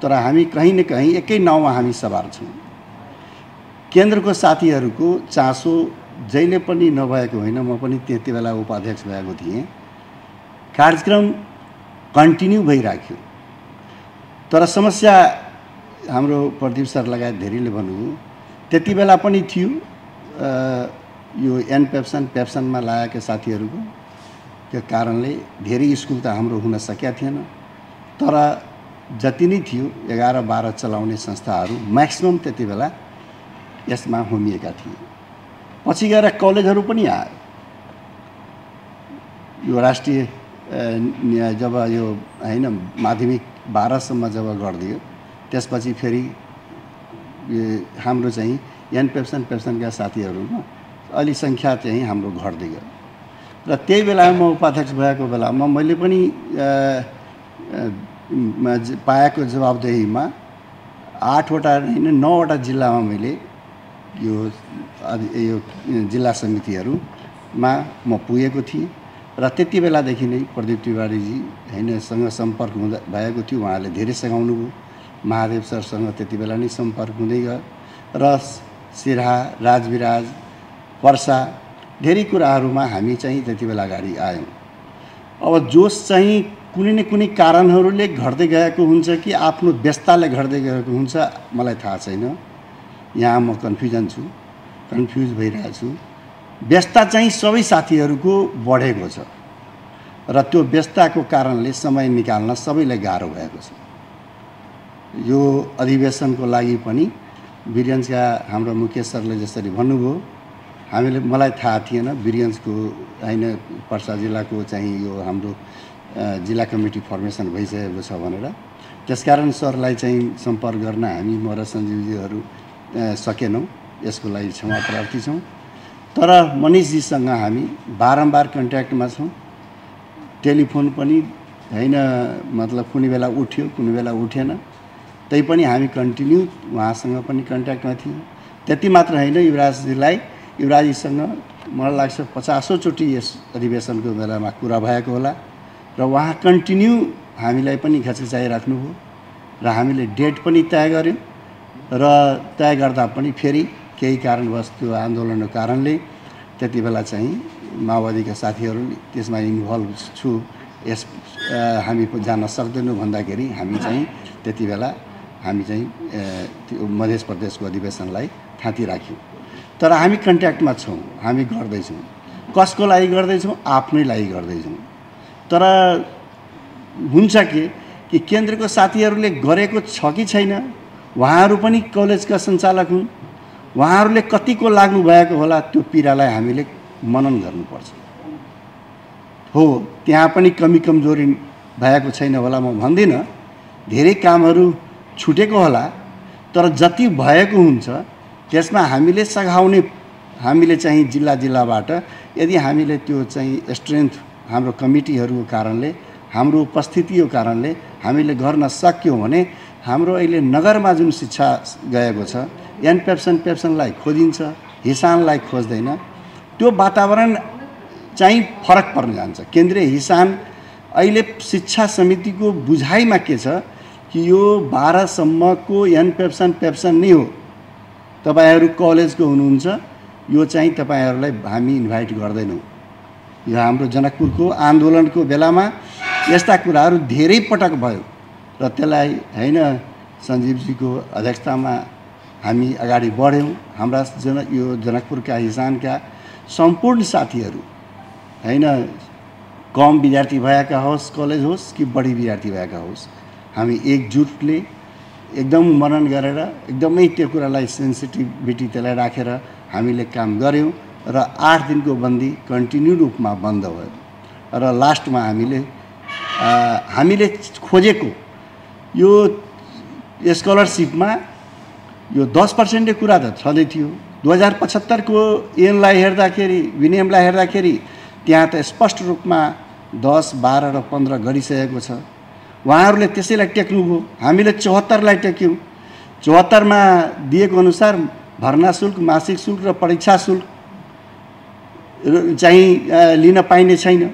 तर हामी कहीँ न कहीँ एकै नाउँमा हामी सवार छौँ। केन्द्रको साथीहरूको चासो जहिले पनि नभएको होइन। म पनि त्यति बेला उपाध्यक्ष भएको थिएँ। कार्यक्रम कन्टिन्यू भइराख्यो, तर समस्या हाम्रो प्रदीप सर लगायत धेरैले भन्नुभयो त्यति बेला पनि थियो। यो पेप्सनमा लागेका साथीहरूको त्यो कारणले धेरै स्कुल त हाम्रो हुन सकेका थिएन, तर जति नै थियो 11-12 चलाउने संस्थाहरू म्याक्सिमम त्यति बेला यसमा होमिएका थिए। पछि गएर कलेजहरू पनि आयो। यो राष्ट्रिय जब यो होइन माध्यमिक 12सम्म जब गरिदियो, त्यसपछि फेरि हाम्रो चाहिँ पेप्सनका साथीहरूमा अलि सङ्ख्या चाहिँ हाम्रो घट्दै गयो। र त्यही बेलामा म उपाध्यक्ष भएको बेलामा मैले पनि पाएको जवाबदेहीमा 8वटा होइन 9वटा जिल्लामा मैले यो जिल्ला समितिहरूमा म पुगेको थिएँ। र त्यति बेलादेखि नै प्रदीप तिवारीजी सँग सम्पर्क भएको थियो। उहाँले धेरै सघाउनु भयो। महादेव सरसँग त्यति बेला नै सम्पर्क हुँदै गयो र सिराहा, राजविराज, पर्सा धेरै कुराहरूमा हामी चाहिँ त्यति बेला अगाडि आयौँ। अब जोस चाहिँ कुनै न कुनै कारणहरूले घट्दै गएको हुन्छ कि आफ्नो व्यस्तताले घट्दै गएको हुन्छ, मलाई थाहा छैन। यहाँ म कन्फ्युज भइरहेको छु। व्यस्तता चाहिँ सबै साथीहरूको बढेको छ र त्यो व्यस्तताको कारणले समय निकाल्न सबैलाई गाह्रो भएको छ। यो अधिवेशनको लागि पनि वीरगन्जका हाम्रो मुकेश सरले जसरी भन्नुभयो, मलाई थाहा थिएन वीरगन्जको होइन पर्सा जिल्लाको चाहिँ यो हाम्रो जिल्ला कमिटी फर्मेसन भइसकेको छ भनेर। त्यसकारण सरलाई चाहिँ सम्पर्क गर्न हामी म र सञ्जीवजीहरू सकेनौँ। यसको लागि क्षमा प्रार्थी छौँ। तर मनिषजीसँग हामी बारम्बार कन्ट्याक्टमा छौँ। टेलिफोन पनि होइन मतलब कुनै बेला उठ्यो, कुनै बेला उठेन, तै पनि हामी कन्टिन्यू उहाँसँग पनि कन्ट्याक्टमा थियौँ। त्यति मात्र होइन, युवराजीसँग मलाई लाग्छ 50औं चोटि यस अधिवेशनको बेलामा कुरा भएको होला र उहाँ कन्टिन्यू हामीलाई पनि घचघचाइराख्नुभयो र हामीले डेट पनि तय गऱ्यौँ र तय गर्दा पनि फेरि केही कारणवश त्यो आन्दोलनको कारणले त्यति बेला चाहिँ माओवादीका साथीहरू त्यसमा इन्भल्भ छु हामी जान सक्दैनौँ भन्दाखेरि हामी चाहिँ त्यति बेला हामी चाहिँ मध्य प्रदेशको अधिवेशनलाई थाँती राख्यौँ। तर हामी कन्ट्याक्टमा छौँ, हामी गर्दैछौँ। कसको लागि गर्दैछौँ? आफ्नै लागि गर्दैछौँ। तर हुन्छ कि केन्द्रको साथीहरूले गरेको छ कि छैन? उहाँहरू पनि कलेजका सञ्चालक हुन्, उहाँहरूले कतिको लाग्नु भएको होला त्यो पीडालाई हामीले मनन गर्नुपर्छ। हो, त्यहाँ पनि कमी कमजोरी भएको छैन होला म भन्दिनँ, धेरै कामहरू छुटेको होला, तर जति भएको हुन्छ त्यसमा हामीले सघाउने, हामीले चाहिँ जिल्ला जिल्लाबाट यदि हामीले त्यो चाहिँ स्ट्रेन्थ हाम्रो कमिटीहरूको कारणले, हाम्रो उपस्थितिको कारणले हामीले गर्न सक्यौँ भने हाम्रो अहिले नगरमा जुन शिक्षा गएको छ, पेप्सनलाई खोजिन्छ, हिसानलाई खोज्दैन, त्यो वातावरण चाहिँ फरक पर्न जान्छ। केन्द्रीय हिसान अहिले शिक्षा समितिको बुझाइमा के छ कि यो 12 सम्मको पेप्सन नै हो। तपाईहरू कलेजको हुनुहुन्छ, यो चाहिँ तपाईहरूलाई हामी इन्भाइट गर्दैनौँ। यो हाम्रो जनकपुरको आन्दोलनको बेलामा यस्ता कुराहरू धेरै पटक भयो र त्यसलाई हैन सञ्जीवजीको अध्यक्षतामा हामी अगाडि बढ्यौँ। हाम्रा यो जनकपुरका हिसानका सम्पूर्ण साथीहरू हैन, कम विद्यार्थी भएका होस्, कलेज होस् कि बढी विद्यार्थी भएका होस्, हामी एकजुटले एकदम मनन गरेर एकदमै त्यो कुरालाई सेन्सिटिभिटी त्यसलाई राखेर हामीले काम गऱ्यौँ र 8 दिनको बन्दी कन्टिन्यू रूपमा बन्द भयो र लास्टमा हामीले खोजेको यो स्कलरसिपमा यो 10% कुरा त छँदै थियो। 2075 को ऐनलाई हेर्दाखेरि, विनियमलाई हेर्दाखेरि त्यहाँ त स्पष्ट रूपमा 10, 12 र 15 गरिसकेको छ। उहाँहरूले त्यसैलाई टेक्नुभयो, हामीले 74 लाई टेक्यौँ। 74 मा दिएको अनुसार भर्ना शुल्क, मासिक शुल्क र परीक्षा शुल्क चाहिँ लिन पाइने छैन।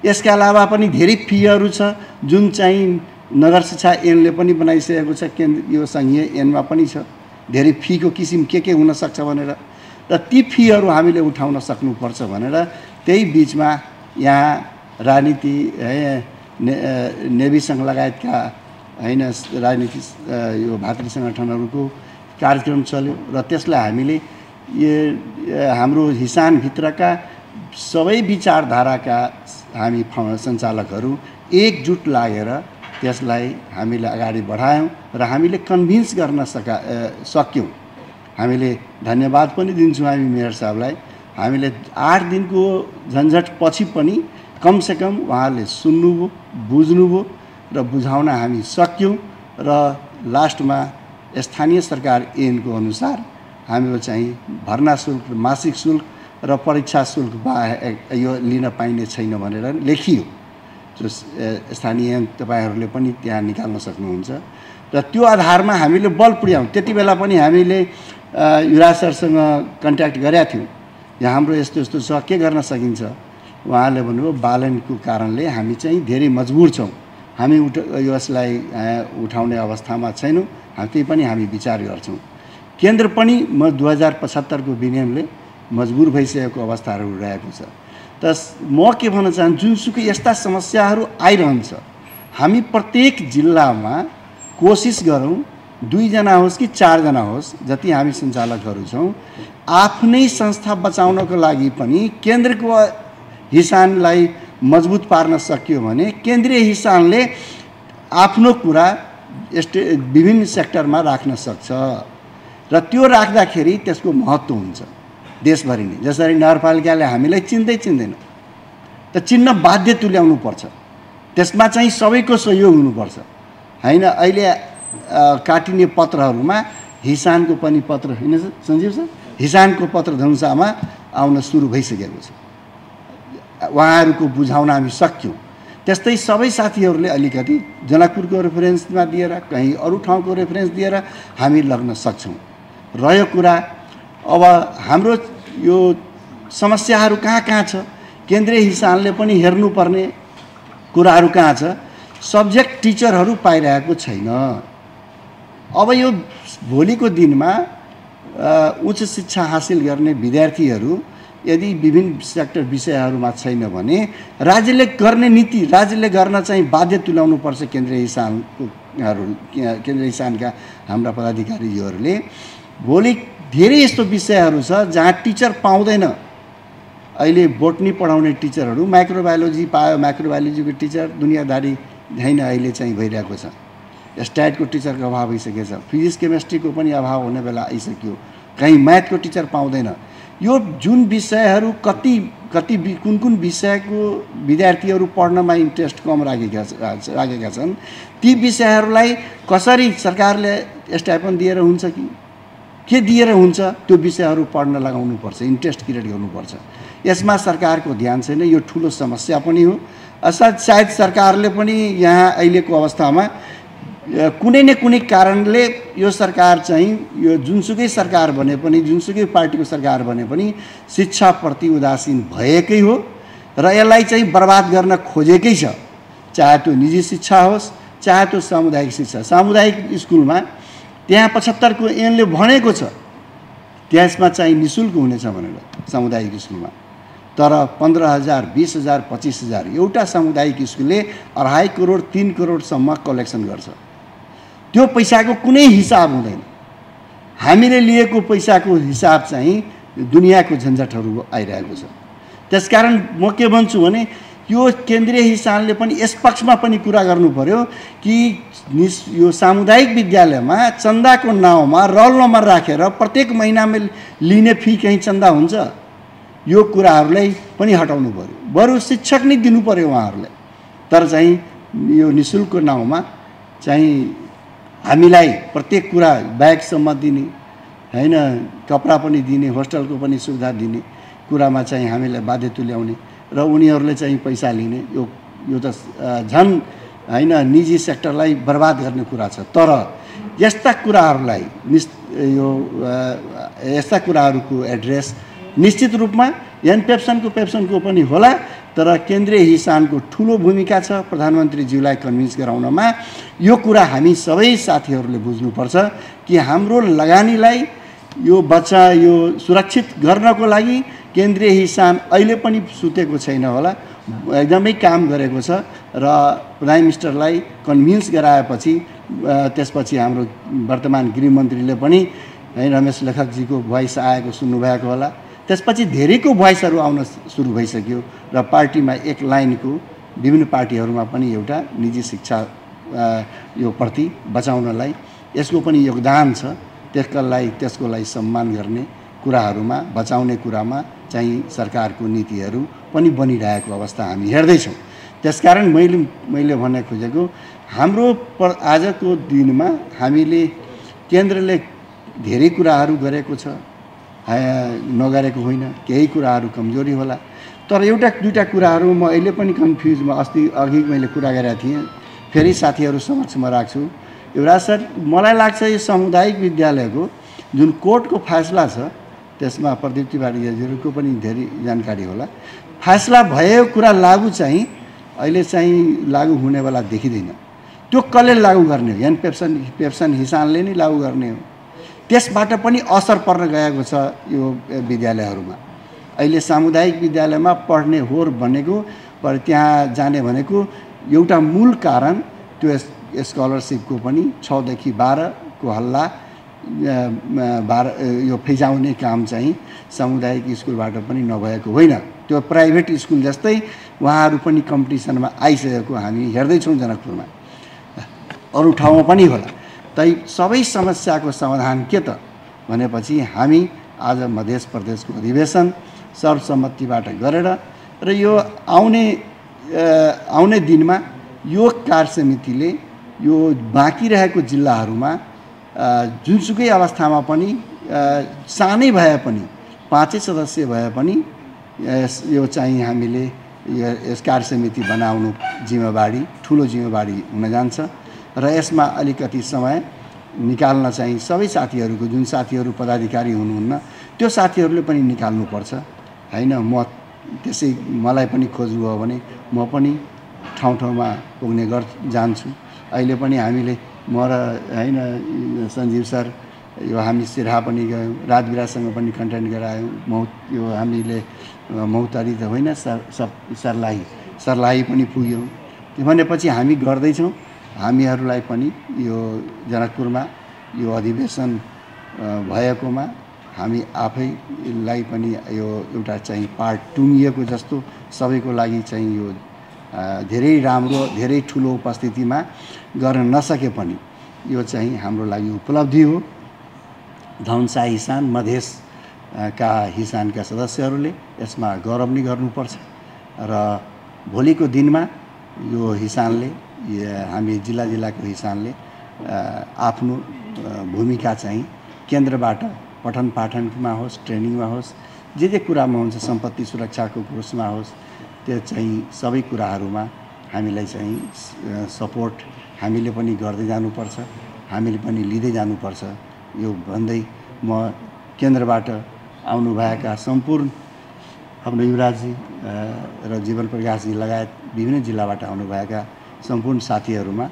यसका अलावा पनि धेरै फीहरू छ जुन चाहिँ नगर शिक्षा ऐनले पनि बनाइसकेको छ, यो सङ्घीय ऐनमा पनि छ। धेरै फीको किसिम के हुन सक्छ भनेर, र ती फीहरू हामीले उठाउन सक्नुपर्छ भनेर त्यही बिचमा यहाँ राजनीति नेभी सङ्घ लगायतका हैन राजनीति यो भातृ सङ्गठनहरूको कार्यक्रम चल्यो र त्यसलाई हामीले हाम्रो हिसानभित्रका सबै विचारधाराका हामी सञ्चालकहरू एकजुट लागेर त्यसलाई हामीले अगाडि बढायौँ र हामीले कन्भिन्स गर्न सक्यौँ। हामीले धन्यवाद पनि दिन्छौँ हामी मेयर साहबलाई। हामीले 8 दिनको झन्झट पछि पनि कमसेकम उहाँहरूले सुन्नुभयो, बुझ्नुभयो र बुझाउन हामी सक्यौँ र लास्टमा स्थानीय सरकार ऐनको अनुसार हामीले चाहिँ भर्ना शुल्क, मासिक शुल्क र परीक्षा शुल्क यो लिन पाइने छैन भनेर लेखियो। स्थानीय तपाईहरूले पनि त्यहाँ निकाल्न सक्नुहुन्छ र त्यो आधारमा हामीले बल पुर्यायौँ। त्यति बेला पनि हामीले युवराज सरसँग कन्ट्याक्ट गरेका थियौँ, यहाँ हाम्रो यस्तो यस्तो छ, के गर्न सकिन्छ। उहाँले भन्नुभयो बालनको कारणले हामी चाहिँ धेरै मजबुर छौँ, हामी यसलाई उठाउने अवस्थामा छैनौँ, त्यही पनि हामी विचार गर्छौँ। केन्द्र पनि 2075 को विनियमले मजबुर भइसकेको अवस्थाहरू रहेको छ। त म के भन्न चाहन्छु, जुनसुकै यस्ता समस्याहरू आइरहन्छ, हामी प्रत्येक जिल्लामा कोसिस गरौँ, 2 जना होस् कि 4 जना होस्, जति हामी सञ्चालकहरू छौँ, आफ्नै संस्था बचाउनको लागि पनि केन्द्रको हिसानलाई मजबुत पार्न सकियो भने केन्द्रीय हिसानले आफ्नो कुरा विभिन्न सेक्टरमा राख्न सक्छ र त्यो राख्दाखेरि त्यसको महत्त्व हुन्छ देशभरि नै। जसरी नगरपालिकाले हामीलाई चिन्दैन, त चिन्न बाध्य तुल्याउनु पर्छ, त्यसमा चाहिँ सबैको सहयोग हुनुपर्छ हैन। अहिले काटिने पत्रहरूमा हिसानको पनि पत्र हैन सञ्जीव सर, हिसानको पत्र धनुषामा आउन सुरु भइसकेको छ। उहाँहरूको बुझाउन हामी सक्यौँ। त्यस्तै सबै साथीहरूले अलिकति जनकपुरको रेफरेन्समा दिएर, कहीँ अरू ठाउँको रेफरेन्स दिएर हामी लग्न सक्छौँ। रह्यो कुरा अब हाम्रो यो समस्याहरू कहाँ छ, केन्द्रीय हिसानले पनि हेर्नुपर्ने कुराहरू कहाँ छ। सब्जेक्ट टिचरहरू पाइरहेको छैन। अब यो भोलिको दिनमा उच्च शिक्षा हासिल गर्ने विद्यार्थीहरू यदि विभिन्न सेक्टर विषयहरूमा छैन भने राज्यले गर्ने नीति, राज्यले गर्न चाहिँ बाध्य तुल्याउनु पर्छ। केन्द्रीय हिसानका हाम्रा पदाधिकारीहरूले भोलि धेरै यस्तो विषयहरू छ जहाँ टिचर पाउँदैन। अहिले बोटनी पढाउने टिचरहरू माइक्रोबायोलोजी पायो, माइक्रोबायोलोजीको टिचर दुनियाँदारी हैन अहिले चाहिँ भइरहेको छ। स्ट्याटको टिचरको अभाव भइसकेको छ, फिजिक्स केमिस्ट्रीको पनि अभाव हुने बेला आइसक्यो। कहीँ म्याथको टिचर पाउँदैन। यो जुन विषयहरू कुन कुन विषयको विद्यार्थीहरू पढ्नमा इन्ट्रेस्ट कम राखेका छन् ती विषयहरूलाई कसरी सरकारले स्टाइपेन्ड दिएर हुन्छ कि के दिएर हुन्छ त्यो विषयहरू पढ्न लगाउनुपर्छ, इन्ट्रेस्ट क्रिएट गर्नुपर्छ। यसमा सरकारको ध्यान छैन, यो ठुलो समस्या पनि हो। सायद सरकारले पनि यहाँ अहिलेको अवस्थामा कुनै न कुनै कारणले यो सरकार चाहिँ यो जुनसुकै सरकार भने पनि जुनसुकै पार्टीको सरकार भने पनि शिक्षाप्रति उदासीन भएकै हो र यसलाई चाहिँ बर्बाद गर्न खोजेकै छ। चाहे त्यो निजी शिक्षा होस् चाहे त्यो सामुदायिक शिक्षा। सामुदायिक स्कुलमा त्यहाँ 75 को ऐनले भनेको छ त्यसमा चाहिँ निःशुल्क हुनेछ भनेर सामुदायिक स्कुलमा, तर 15,000 20,000 25,000 एउटा सामुदायिक स्कुलले 2.5 करोड 3 करोडसम्म कलेक्सन गर्छ। त्यो पैसाको कुनै हिसाब हुँदैन। हामीले लिएको पैसाको हिसाब चाहिँ दुनियाँको झन्झटहरू आइरहेको छ। त्यसकारण म के भन्छु भने यो केन्द्रीय हिसाबले पनि यस पक्षमा पनि कुरा गर्नु पर्यो कि यो सामुदायिक विद्यालयमा चन्दाको नाउँमा रोल नम्बर राखेर प्रत्येक महिनामा लिने फी कहीँ चन्दा हुन्छ, यो कुराहरूलाई पनि हटाउनु पर्यो। बरु शिक्षक नै दिनु पर्यो उहाँहरूले, तर चाहिँ यो निःशुल्कको नाउँमा चाहिँ हामीलाई प्रत्येक कुरा ब्यागसम्म दिने हैन, कपडा पनि दिने, होस्टलको पनि सुविधा दिने कुरामा चाहिँ हामीलाई बाध्य तुल्याउने र उनीहरूले चाहिँ पैसा लिने यो त झन् हैन निजी सेक्टरलाई बर्बाद गर्ने कुरा छ। तर यस्ता कुराहरूलाई यस्ता कुराहरूको एड्रेस निश्चित रूपमा पेप्सनको पनि होला, तर केन्द्रीय हिसाबको ठुलो भूमिका छ प्रधानमन्त्रीज्यूलाई कन्भिन्स गराउनमा। यो कुरा हामी सबै साथीहरूले बुझ्नुपर्छ कि हाम्रो लगानीलाई यो बच्चा यो सुरक्षित गर्नको लागि केन्द्रीय हिसाब अहिले पनि सुतेको छैन होला, एकदमै काम गरेको छ र प्राइम मिनिस्टरलाई कन्भिन्स गराएपछि त्यसपछि हाम्रो वर्तमान गृहमन्त्रीले पनि है रमेश लेखकजीको भोइस आएको सुन्नुभएको होला। त्यसपछि धेरैको भोइसहरू आउन सुरु भइसक्यो र पार्टीमा एक लाइनको विभिन्न पार्टीहरूमा पनि एउटा निजी शिक्षा यो प्रति बचाउनलाई यसको पनि योगदान छ। त्यसको लागि सम्मान गर्ने कुराहरूमा बचाउने कुरामा चाहिँ सरकारको नीतिहरू पनि बनिरहेको अवस्था हामी हेर्दैछौँ। त्यसकारण मैले भन्न खोजेको हाम्रो आजको दिनमा हामीले केन्द्रले धेरै कुराहरू गरेको छ, नगरेको होइन, केही कुराहरू कमजोरी होला। तर एउटा दुईटा कुराहरू म अहिले पनि कन्फ्युजमा अघि मैले कुरा गरेका थिएँ, फेरि साथीहरू समक्षमा राख्छु। युवराज सर, मलाई लाग्छ यो सामुदायिक विद्यालयको जुन कोर्टको फैसला छ त्यसमा प्रदीप तिवारीज्यूको पनि धेरै जानकारी होला। फैसला भएको कुरा लागू चाहिँ अहिले चाहिँ लागू हुनेवाला देखिँदैन। त्यो कसले लागू गर्ने हो? पेप्सन हिसाबले नै लागू गर्ने हो। त्यसबाट पनि असर पर्न गएको छ यो विद्यालयहरूमा। अहिले सामुदायिक विद्यालयमा पढ्ने होर भनेको त्यहाँ जाने भनेको एउटा मूल कारण त्यो स्कलरसिपको पनि 6 देखि 12 को हल्ला यो फिजाउने काम चाहिँ सामुदायिक स्कुलबाट पनि नभएको होइन। त्यो प्राइभेट स्कुल जस्तै उहाँहरू पनि कम्पिटिसनमा आइसकेको हामी हेर्दैछौँ जनकपुरमा, अरू ठाउँमा पनि होला। तै सबै समस्याको समाधान के त भनेपछि हामी आज मध्य प्रदेशको अधिवेशन सर्वसम्मतिबाट गरेर र यो आउने दिनमा यो कार्यसमितिले यो बाँकी रहेको जिल्लाहरूमा जुनसुकै अवस्थामा पनि सानै भए पनि 5 सदस्य भए पनि यो चाहिँ हामीले यस कार्यसमिति बनाउनु जिम्मेवारी ठुलो जिम्मेवारी हुन जान्छ र यसमा अलिकति समय निकाल्न चाहिँ सबै साथीहरूको जुन साथीहरू पदाधिकारी हुनुहुन्न त्यो साथीहरूले पनि निकाल्नुपर्छ हैन। म त्यसै मलाई पनि खोज्नु हो भने म पनि ठाउँ-ठाउँमा पुग्ने जान्छु। अहिले पनि हामीले म र हैन सञ्जीव सर यो हामी सिरहा पनि गयौँ, राजविराजसँग पनि कन्टेन्ट गरायौँ। यो हामीले मौतरी त होइन सर्लाही पनि पुग्यौँ। भनेपछि हामी गर्दैछौँ। हामीहरूलाई पनि यो जनकपुरमा यो अधिवेशन भएकोमा हामी आफैलाई पनि यो एउटा चाहिँ पार्ट टुङ्गिएको जस्तो सबैको लागि चाहिँ यो धेरै राम्रो धेरै ठुलो उपस्थितिमा गर्न नसके पनि यो चाहिँ हाम्रो लागि उपलब्धि हो धनुषा हिसान मधेस का हिसानका सदस्यहरूले यसमा गौरव नै गर्नुपर्छ र भोलिको दिनमा यो हिसानले हामी जिल्लाको हिसानले आफ्नो भूमिका चाहिँ केन्द्रबाट पठन पाठनमा होस्, ट्रेनिङमा होस्, जे कुरामा हुन्छ, सम्पत्ति सुरक्षाको कोर्समा होस्, त्यो चाहिँ सबै कुराहरूमा हामीलाई चाहिँ सपोर्ट हामीले पनि गर्दै जानुपर्छ, हामीले पनि लिँदै जानुपर्छ। यो भन्दै म केन्द्रबाट आउनुभएका सम्पूर्ण हाम्रो युवराजजी र जीवन प्रकाशजी लगायत विभिन्न जिल्लाबाट आउनुभएका सम्पूर्ण साथीहरूमा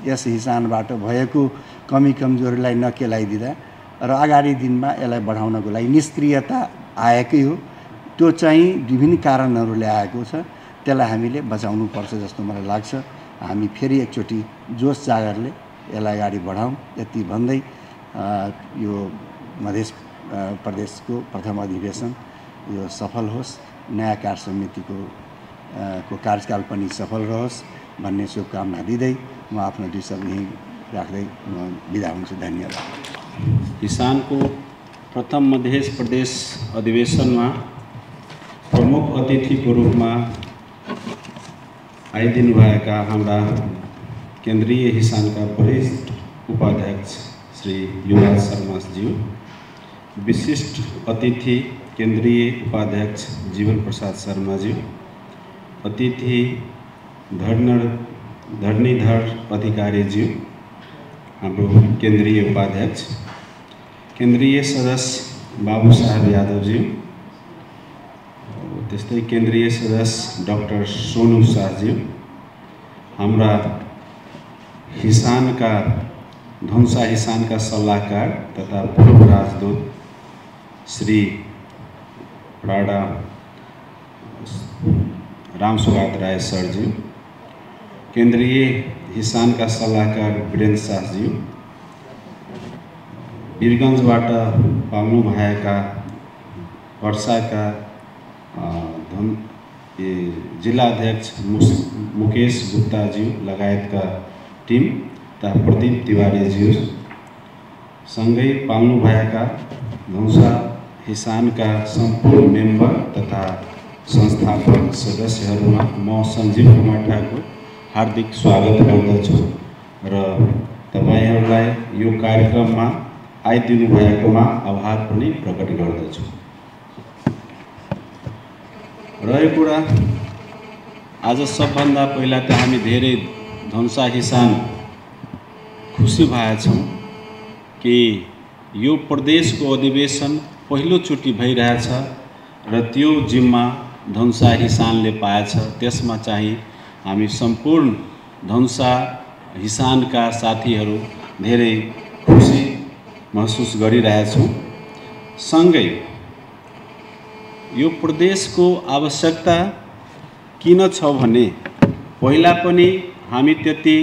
यस हिसानबाट भएको कमी कमजोरीलाई नकेलाइदिँदा र अगाडि दिनमा यसलाई बढाउनको लागि निष्क्रियता आएकै हो, त्यो चाहिँ विभिन्न कारणहरूले आएको छ, त्यसलाई हामीले बचाउनुपर्छ जस्तो मलाई लाग्छ। हामी फेरि एकचोटि जोस जागरले यसलाई अगाडि बढाउँ, यति भन्दै यो मध्य प्रदेशको प्रथम अधिवेशन यो सफल होस्, नयाँ कार्य समितिको कार्यकाल पनि सफल रहोस् भन्ने शुभकामना दिँदै म आफ्नो 2 शब्द यहीँ राख्दै म बिदा हुन्छु। धन्यवाद। हिसानको प्रथम मध्य प्रदेश अधिवेशनमा प्रमुख अतिथिको रूपमा आइदिनुभएका हाम्रा केन्द्रीय हिसानका वरिष्ठ उपाध्यक्ष श्री युवराज शर्माज्यू, विशिष्ट अतिथि केन्द्रीय उपाध्यक्ष जीवन प्रसाद शर्माज्यू, अतिथि धरणीधर अधिकारीज्यू, हाम्रो केन्द्रीय उपाध्यक्ष, केन्द्रीय सदस्य बाबू साहब यादवज्यू, त्यस्तै केन्द्रीय सदस्य डाक्टर सोनू शाहज्यू, हाम्रा हिसानका धनुषा हिसानका सल्लाहकार तथा पूर्व राजदूत श्री प्राडा रामसुगात राय सरज्यू, केन्द्रीय हिसानका सल्लाहकार वीरेन्द्र शाहज्यू, वीरगंजबाट पाउनु भएका वर्षाका जिल्ला अध्यक्ष मुकेश गुप्ताज्यू लगायतका टिम तथा प्रदीप तिवारीज्यू सँगै पाउनु भएका धनुषा हिसानका सम्पूर्ण मेम्बर तथा संस्थापक सदस्यहरूमा म सञ्जीव कुमार ठाकुर हार्दिक स्वागत गर्दछु र तपाईहरूलाई यो कार्यक्रममा आइदिनु भएकोमा आभार पनि प्रकट गर्दछु। रहेको कुरा आज सबभन्दा पहिला त हामी धेरै धनुषा हिसान खुसी भएछौँ कि यो प्रदेशको अधिवेशन पहिलोचोटि भइरहेछ र त्यो जिम्मा धनुषा हिसानले पाएछ। त्यसमा चाहिँ हामी सम्पूर्ण धनुषा हिसानका साथीहरू धेरै खुसी महसुस गरिरहेछौँ। सँगै यो प्रदेशको आवश्यकता किन छ भने पहिला पनि हामी त्यति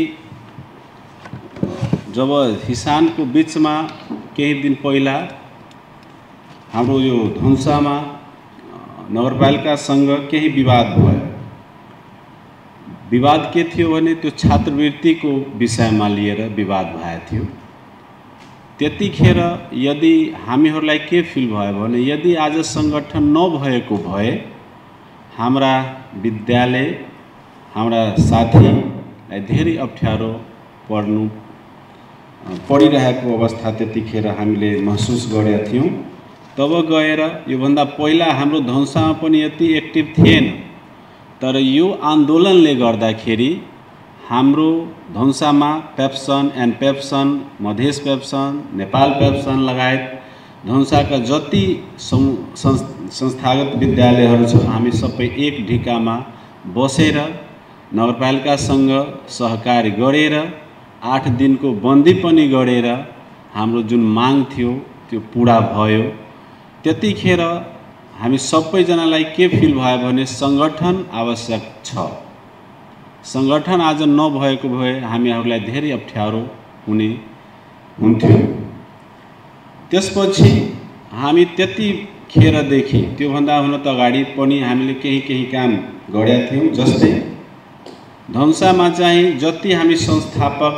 जब हिसानको बिचमा केही दिन पहिला हाम्रो यो धनुषामा नगरपालिकासँग केही विवाद भयो। विवाद के थियो भने त्यो छात्रवृत्तिको विषयमा लिएर विवाद भएको थियो। त्यतिखेर यदि हामीहरूलाई के फिल भयो भने यदि आज सङ्गठन नभएको भए हाम्रा विद्यालय हाम्रा साथीलाई धेरै अप्ठ्यारो परिरहेको अवस्था त्यतिखेर हामीले महसुस गरेका थियौँ। तब गएर योभन्दा पहिला हाम्रो धनुषामा पनि यति एक्टिभ थिएन, तर यो आन्दोलनले गर्दाखेरि हाम्रो धनुषामा पेप्सन एन्ड पेप्सन, मधेस पेप्सन, नेपाल पेप्सन लगायत धनुषाका जति संस्थागत विद्यालयहरू छ हामी सबै एक ढिकामा बसेर नगरपालिकासँग सहकारी गरेर 8 दिनको बन्दी पनि गरेर हाम्रो जुन माग थियो त्यो पुरा भयो। त्यतिखेर हामी सबैजनालाई के फिल भयो भने सङ्गठन आवश्यक छ। सङ्गठन आज नभएको भए हामीहरूलाई धेरै अप्ठ्यारो हुन्थ्यो। त्यसपछि हामी त्यतिखेरदेखि त्योभन्दा हुन त अगाडि पनि हामीले केही काम गरेका थियौँ। जस्तै धनुषामा चाहिँ जति हामी संस्थापक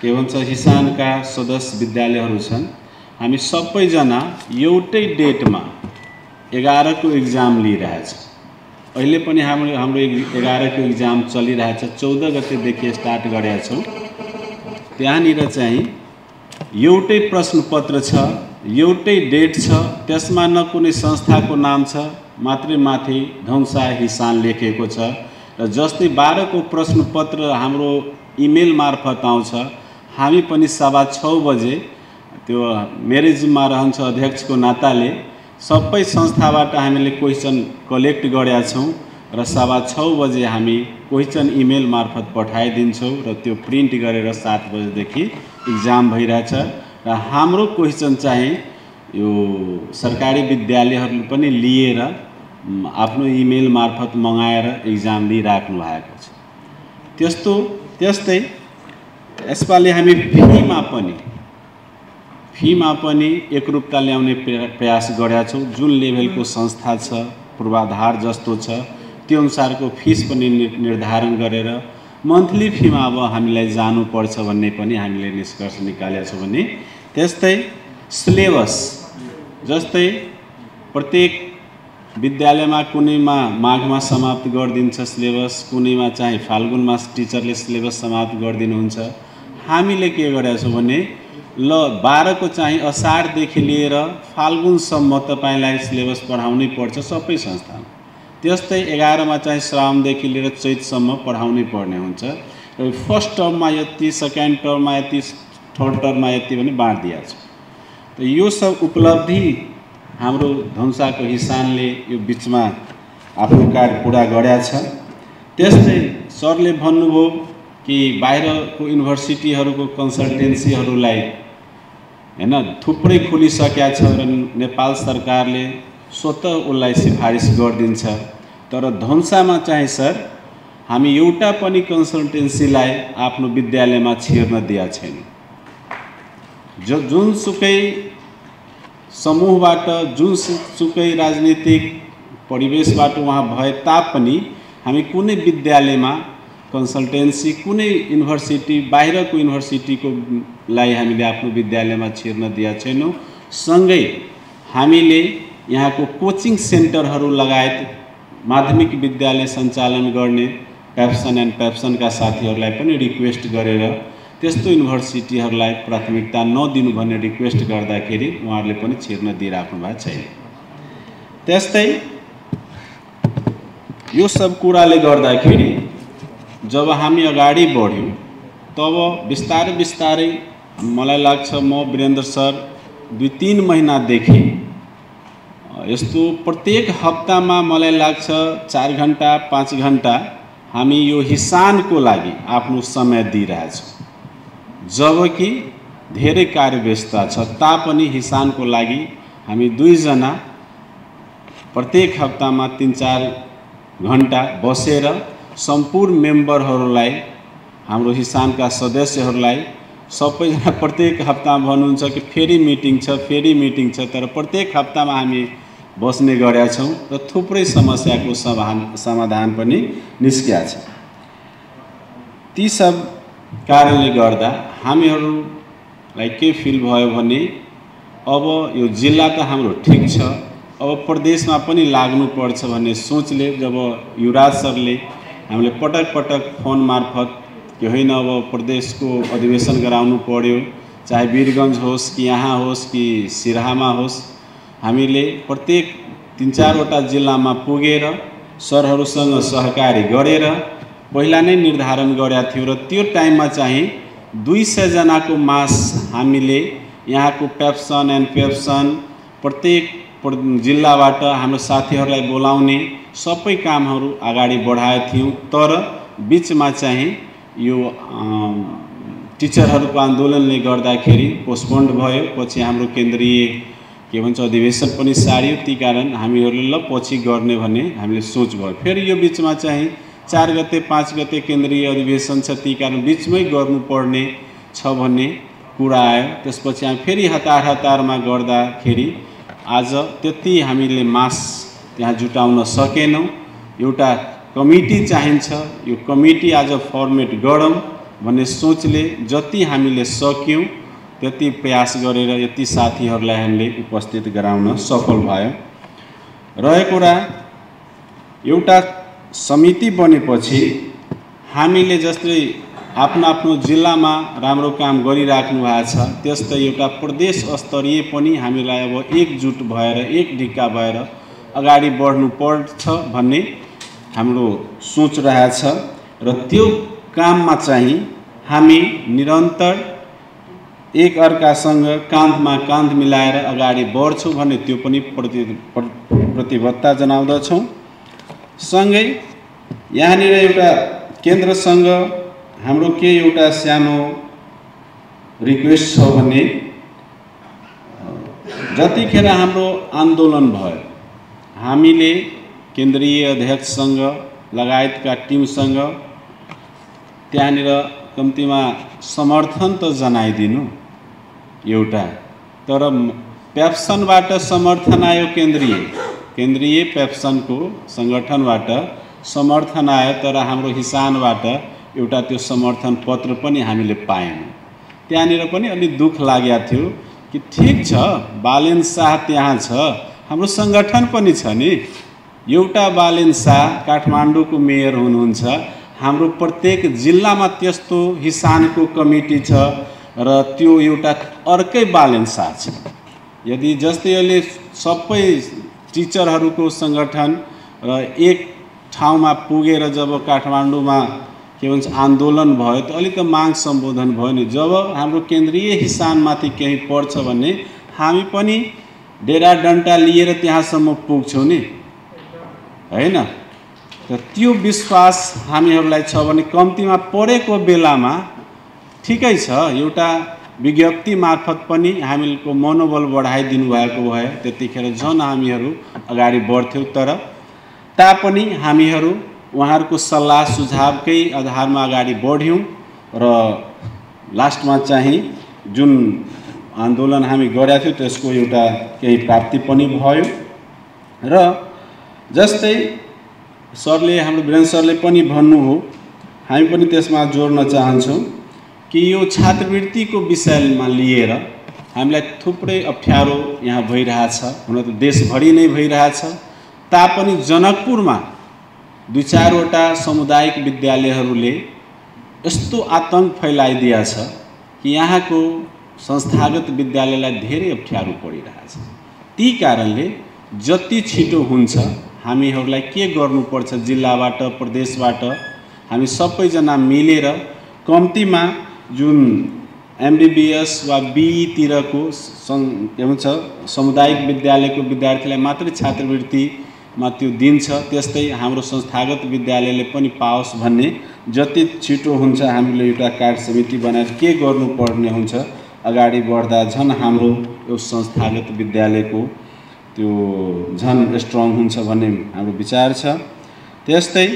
के भन्छ हिसानका सदस्य विद्यालयहरू छन् हामी सबैजना एउटै डेटमा 11 को एक्जाम लिइरहेछ। अहिले पनि हाम्रो 11 को एक्जाम चलिरहेछ। 14 गतेदेखि स्टार्ट गरेका छौँ। त्यहाँनिर चाहिँ एउटै प्रश्नपत्र छ, एउटै डेट छ, त्यसमा न कुनै संस्थाको नाम छ, मात्रै माथि धनुषा हिसान लेखेको छ। र जस्तै 12 को प्रश्नपत्र हाम्रो इमेल मार्फत आउँछ, हामी पनि 6:15 बजे त्यो मेरो जिम्मा रहन्छ अध्यक्षको नाताले सबै संस्थाबाट हामीले क्वेसन कलेक्ट गरेका छौँ र 6:15 बजे हामी क्वेसन इमेल मार्फत पठाइदिन्छौँ र त्यो प्रिन्ट गरेर 7 बजेदेखि इक्जाम भइरहेछ। र हाम्रो क्वेसन चाहिँ यो सरकारी विद्यालयहरूले पनि लिएर आफ्नो इमेल मार्फत मगाएर इक्जाम लिइराख्नु भएको छ। त्यस्तै यसपालि हामी फीमा पनि एकरूपता ल्याउने प्रयास गरेका छौँ। जुन लेभलको संस्था छ, पूर्वाधार जस्तो छ, त्यो अनुसारको फिस पनि निर्धारण गरेर मन्थली फीमा अब हामीलाई जानुपर्छ भन्ने पनि हामीले निष्कर्ष निकालेका छौँ भने। त्यस्तै सिलेबस, जस्तै प्रत्येक विद्यालयमा कुनैमा माघमा समाप्त गरिदिन्छ सिलेबस, कुनैमा चाहिँ फाल्गुनमा टिचरले सिलेबस समाप्त गरिदिनुहुन्छ। हामीले के गरेका छौँ भने ल 12 को चाहिँ असारदेखि लिएर फाल्गुनसम्म तपाईँलाई सिलेबस पढाउनै पर्छ सबै संस्थामा। त्यस्तै 11 मा चाहिँ श्रावणदेखि लिएर चैतसम्म पढाउनै पर्ने हुन्छ। र फर्स्ट टर्ममा यति, सेकेन्ड टर्ममा यति, थर्ड टर्ममा यति पनि बाँडिदिएको छ। त यो सब उपलब्धि हाम्रो धनुषाको हिसानले यो बिचमा आफ्नो कार्य पुरा गरेका छ। त्यस्तै सरले भन्नुभयो कि बाहिरको युनिभर्सिटीहरूको कन्सल्टेन्सीहरूलाई हैन थुप्रै खुलिसकेका छ र नेपाल सरकारले स्वतः उसलाई सिफारिस गरिदिन्छ। तर धनुषामा चाहिँ सर हामी एउटा पनि कन्सल्टेन्सीलाई आफ्नो विद्यालयमा छिर्न दिएका छैन। जुनसुकै समूहबाट, जुनसुकै राजनीतिक परिवेशबाट उहाँ भए तापनि हामी कुनै विद्यालयमा कन्सल्टेन्सी, कुनै युनिभर्सिटी, बाहिरको युनिभर्सिटीको लाई हामीले आफ्नो विद्यालयमा छिर्न दिएका छैनौँ। सँगै हामीले यहाँको कोचिङ सेन्टरहरू लगायत माध्यमिक विद्यालय सञ्चालन गर्ने पेप्सन एन्ड पेप्सनका साथीहरूलाई पनि रिक्वेस्ट गरेर त्यस्तो युनिभर्सिटीहरूलाई प्राथमिकता नदिनु भन्ने रिक्वेस्ट गर्दाखेरि उहाँहरूले पनि छिर्न दिइराख्नु भएको छैन। त्यस्तै यो सब कुराले गर्दाखेरि जब हामी अगाडि बढ्यौँ तब बिस्तारै बिस्तारै मलाई लाग्छ म वीरेन्द्र सर 2-3 महिनादेखि यस्तो प्रत्येक हप्तामा मलाई लाग्छ 4 घण्टा 5 घण्टा हामी यो हिसानको लागि आफ्नो समय दिइरहेछौँ। जबकि धेरै कार्यव्यस्तता छ तापनि हिसानको लागि हामी 2 जना प्रत्येक हप्तामा 3-4 घण्टा बसेर सम्पूर्ण मेम्बरहरूलाई, हाम्रो हिसानका सदस्यहरूलाई सबैजना प्रत्येक हप्तामा भन्नुहुन्छ कि फेरि मिटिङ छ, तर प्रत्येक हप्तामा हामी बस्ने गरेका छौँ र थुप्रै समस्याको समाधान पनि निस्किएको छ। ती सब कारणले गर्दा हामीहरूलाई के फिल भयो भने अब यो जिल्ला त हाम्रो ठिक छ, अब प्रदेशमा पनि लाग्नुपर्छ भन्ने सोचले जब युवराज सरले हामीले पटक पटक फोन मार्फत कि होइन अब प्रदेशको अधिवेशन गराउनु पर्यो, चाहे वीरगञ्ज होस् कि यहाँ होस् कि सिराहामा होस्, हामीले प्रत्येक 3-4 वटा जिल्लामा पुगेर सरहरूसँग सहकारी गरेर पहिला नै निर्धारण गरेका थियौँ र त्यो टाइममा चाहिँ 200 जनाको मास हामीले यहाँको पेप्सन एन्ड पेप्सन प्रत्येक जिल्लाबाट हाम्रो साथीहरूलाई बोलाउने सबै कामहरू अगाडि बढाएका थियौँ। तर बिचमा चाहिँ यो टिचरहरूको आन्दोलनले गर्दाखेरि पोस्टपोन्ड भयो। पछि हाम्रो केन्द्रीय के भन्छ अधिवेशन पनि सारियो, ती कारण हामीहरूले ल पछि गर्ने भन्ने हामीले सोच भयो। फेरि यो बिचमा चाहिँ 4 गते 5 गते केन्द्रीय अधिवेशन छ, ती कारण बिचमै गर्नुपर्ने छ भन्ने कुरा आयो। त्यसपछि हामी फेरि हतारमा गर्दाखेरि आज त्यति हामीले मास त्यहाँ जुटाउन सकेनौँ। एउटा कमिटी चाहिन्छ, यो कमिटी आज फर्मेट गरौँ भन्ने सोचले जति हामीले सक्यौँ त्यति प्रयास गरेर यति साथीहरूलाई हामीले उपस्थित गराउन सफल भयो। रहेको कुरा एउटा समिति बनेपछि हामीले जस्तै आफ्नो आफ्नो जिल्लामा राम्रो काम गरिराख्नु भएको छ, त्यस्तै एउटा प्रदेश स्तरीय पनि हामीलाई अब एकजुट भएर एक ढिक्का भएर अगाडि बढ्नु पर्छ भन्ने हाम्रो सोच रहेछ र त्यो काममा चाहिँ हामी निरन्तर एक अर्कासँग काँधमा काँध मिलाएर अगाडि बढ्छौँ भन्ने त्यो पनि प्रतिबद्धता जनाउँदछौँ। सँगै यहाँनिर एउटा केन्द्रसँग हाम्रो के एउटा सानो रिक्वेस्ट छ भने जतिखेर हाम्रो आन्दोलन भयो हामीले केन्द्रीय अध्यक्षसँग लगायतका टिमसँग त्यहाँनिर कम्तीमा समर्थन त जनाइदिनु एउटा, तर पेप्सनबाट समर्थन आयो, केन्द्रीय पेप्सनको सङ्गठनबाट समर्थन आयो, तर हाम्रो हिसानबाट एउटा त्यो समर्थन पत्र पनि हामीले पाएनौँ। त्यहाँनिर पनि अलिक दुःख लागेको थियो कि ठिक छ बालेन शाह त्यहाँ छ, हाम्रो सङ्गठन पनि छ नि, एउटा बालेन शाह काठमाडौँको मेयर हुनुहुन्छ, हाम्रो प्रत्येक जिल्लामा त्यस्तो हिसानको कमिटी छ र त्यो एउटा अर्कै बालेन शाह छ। यदि जस्तै अहिले सबै टिचरहरूको सङ्गठन र एक ठाउँमा पुगेर जब काठमाडौँमा के भन्छ आन्दोलन भयो त अलिक त माग सम्बोधन भयो नि, जब हाम्रो केन्द्रीय हिसानमाथि केही पर्छ भने हामी पनि डेरा डन्टा लिएर त्यहाँसम्म पुग्छौँ नि, होइन? त त्यो विश्वास हामीहरूलाई छ भने कम्तीमा परेको बेलामा ठिकै छ, एउटा विज्ञप्ति मार्फत पनि हामीको मनोबल बढाइदिनु भएको भए त्यतिखेर झन् हामीहरू अगाडि बढ्थ्यौँ। तर तापनि हामीहरू उहाँहरूको सल्लाह सुझावकै आधारमा अगाडि बढ्यौँ र लास्टमा चाहिँ जुन आन्दोलन हामी गरेका थियौँ त्यसको एउटा केही प्राप्ति पनि भयो। र जस्तै सरले हाम्रो वीरेन्द्र सरले पनि भन्नु हो, हामी पनि त्यसमा जोड्न चाहन्छौँ कि यो छात्रवृत्तिको विषयमा लिएर हामीलाई थुप्रै अप्ठ्यारो यहाँ भइरहेछ, हुन त देशभरि नै भइरहेछ, तापनि जनकपुरमा 2-4वटा सामुदायिक विद्यालयहरूले यस्तो आतंक फैलाइदिएछ कि यहाँको संस्थागत विद्यालयलाई धेरै अप्ठ्यारो परिरहेछ। ती कारणले जति छिटो हुन्छ हामीहरूलाई के गर्नुपर्छ, जिल्लाबाट प्रदेशबाट हामी सबैजना मिलेर कम्तीमा जुन MBBS वा BE तिरको के भन्छ सामुदायिक विद्यालयको विद्यार्थीलाई मात्रै छात्रवृत्तिमा त्यो दिन्छ, त्यस्तै हाम्रो संस्थागत विद्यालयले पनि पाओस् भन्ने जति छिटो हुन्छ हामीले एउटा कार्य समिति बनाएर के गर्नुपर्ने हुन्छ अगाडि बढ्दा झन् हाम्रो यो संस्थागत विद्यालयको त्यो झन् स्ट्रङ हुन्छ भन्ने हाम्रो विचार छ। त्यस्तै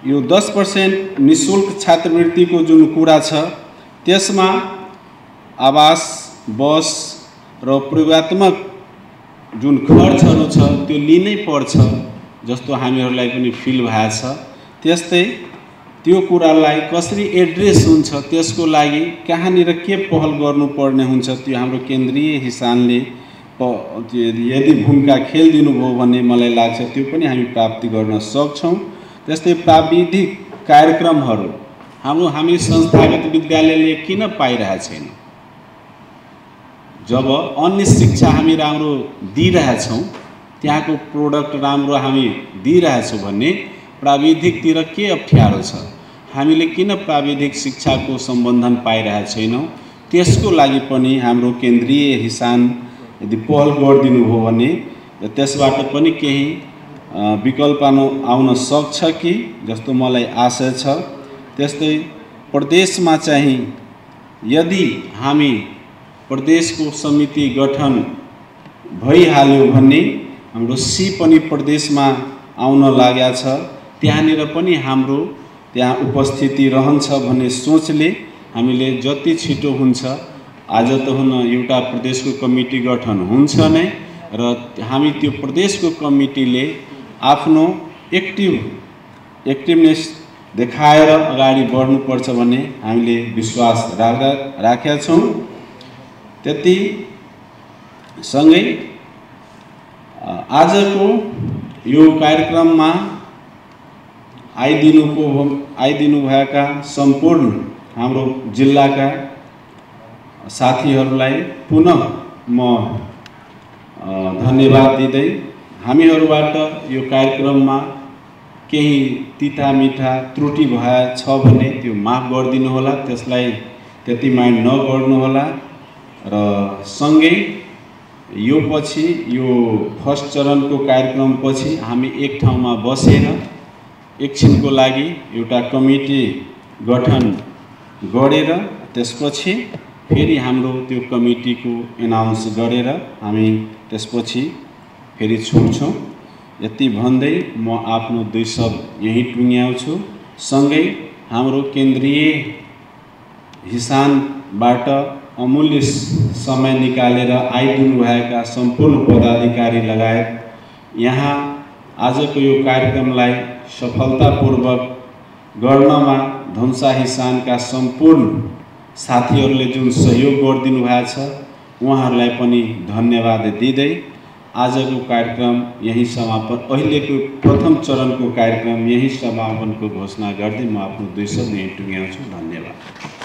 यो 10% निःशुल्क छात्रवृत्तिको जुन कुरा छ त्यसमा आवास, बस र प्रयोगात्मक जुन खर्चहरू छ त्यो लिनै पर्छ जस्तो हामीहरूलाई पनि फिल भएको छ। त्यस्तै त्यो कुरालाई कसरी एड्रेस हुन्छ त्यसको लागि कहाँनिर के पहल गर्नुपर्ने हुन्छ त्यो हाम्रो केन्द्रीय हिसानले यदि भूमिका खेलिदिनु भयो भन्ने मलाई लाग्छ त्यो पनि हामी प्राप्ति गर्न सक्छौँ। त्यस्तै प्राविधिक कार्यक्रमहरू हामी संस्थागत विद्यालयले किन पाइरहेको छैन? जब अन्य शिक्षा हामी राम्रो दिइरहेछौँ, त्यहाँको प्रोडक्ट राम्रो हामी दिइरहेछौँ भने प्राविधिकतिर के अप्ठ्यारो छ? हामीले किन प्राविधिक शिक्षाको सम्बन्धन पाइरहेको छैनौँ? त्यसको लागि पनि हाम्रो केन्द्रीय हिसान यदि पहल गरिदिनु हो भने त्यसबाट पनि केही विकल्प आउन सक्छ कि जस्तो मलाई आशा छ। त्यस्तै प्रदेशमा चाहिँ यदि हामी प्रदेशको समिति गठन भइहाल्यो भने हाम्रो सी पनि प्रदेशमा आउन लागेको छ, त्यहाँनिर पनि हाम्रो त्यहाँ उपस्थिति रहन्छ भन्ने सोचले हामीले जति छिटो हुन्छ, आज त हुन एउटा प्रदेशको कमिटी गठन हुन्छ नै र हामी त्यो प्रदेशको कमिटीले आफ्नो एक्टिभनेस देखाएर अगाडि बढ्नुपर्छ भन्ने हामीले विश्वास राखेका छौँ। त्यति सँगै आजको यो कार्यक्रममा आइदिनुभएका सम्पूर्ण हाम्रो जिल्लाका साथीहरूलाई पुनः म धन्यवाद दिँदै हामीहरूबाट यो कार्यक्रममा केही तिता मिठा त्रुटि भएछ भने त्यो माफ गरिदिनु होला, त्यसलाई त्यति माइन्ड नगर्नुहोला। र सँगै यो पछि यो फर्स्ट चरणको कार्यक्रम पछि हामी एक ठाउँमा बसेर एकछिनको लागि एउटा कमिटी गठन गरेर त्यसपछि फेरि हाम्रो त्यो कमिटीको एनाउन्स गरेर हामी त्यसपछि फेरि छुट्छौँ। यति भन्दै म आफ्नो 2 शब्द यही टुङ्ग्याउँछु। सँगै हाम्रो केन्द्रीय हिसानबाट अमूल्य समय निकालेर आइदिनुभएका सम्पूर्ण पदाधिकारी लगायत यहाँ आजको यो कार्यक्रमलाई सफलतापूर्वक गर्नमा धनुषा हिसानका सम्पूर्ण साथीहरूले जुन सहयोग गरिदिनु भएको छ उहाँहरूलाई पनि धन्यवाद दिँदै आजको कार्यक्रम यही समापन, अहिलेको प्रथम चरणको कार्यक्रम यही समापनको घोषणा गर्दै म आफ्नो 2 शब्द यही टुङ्ग्याउँछु। धन्यवाद।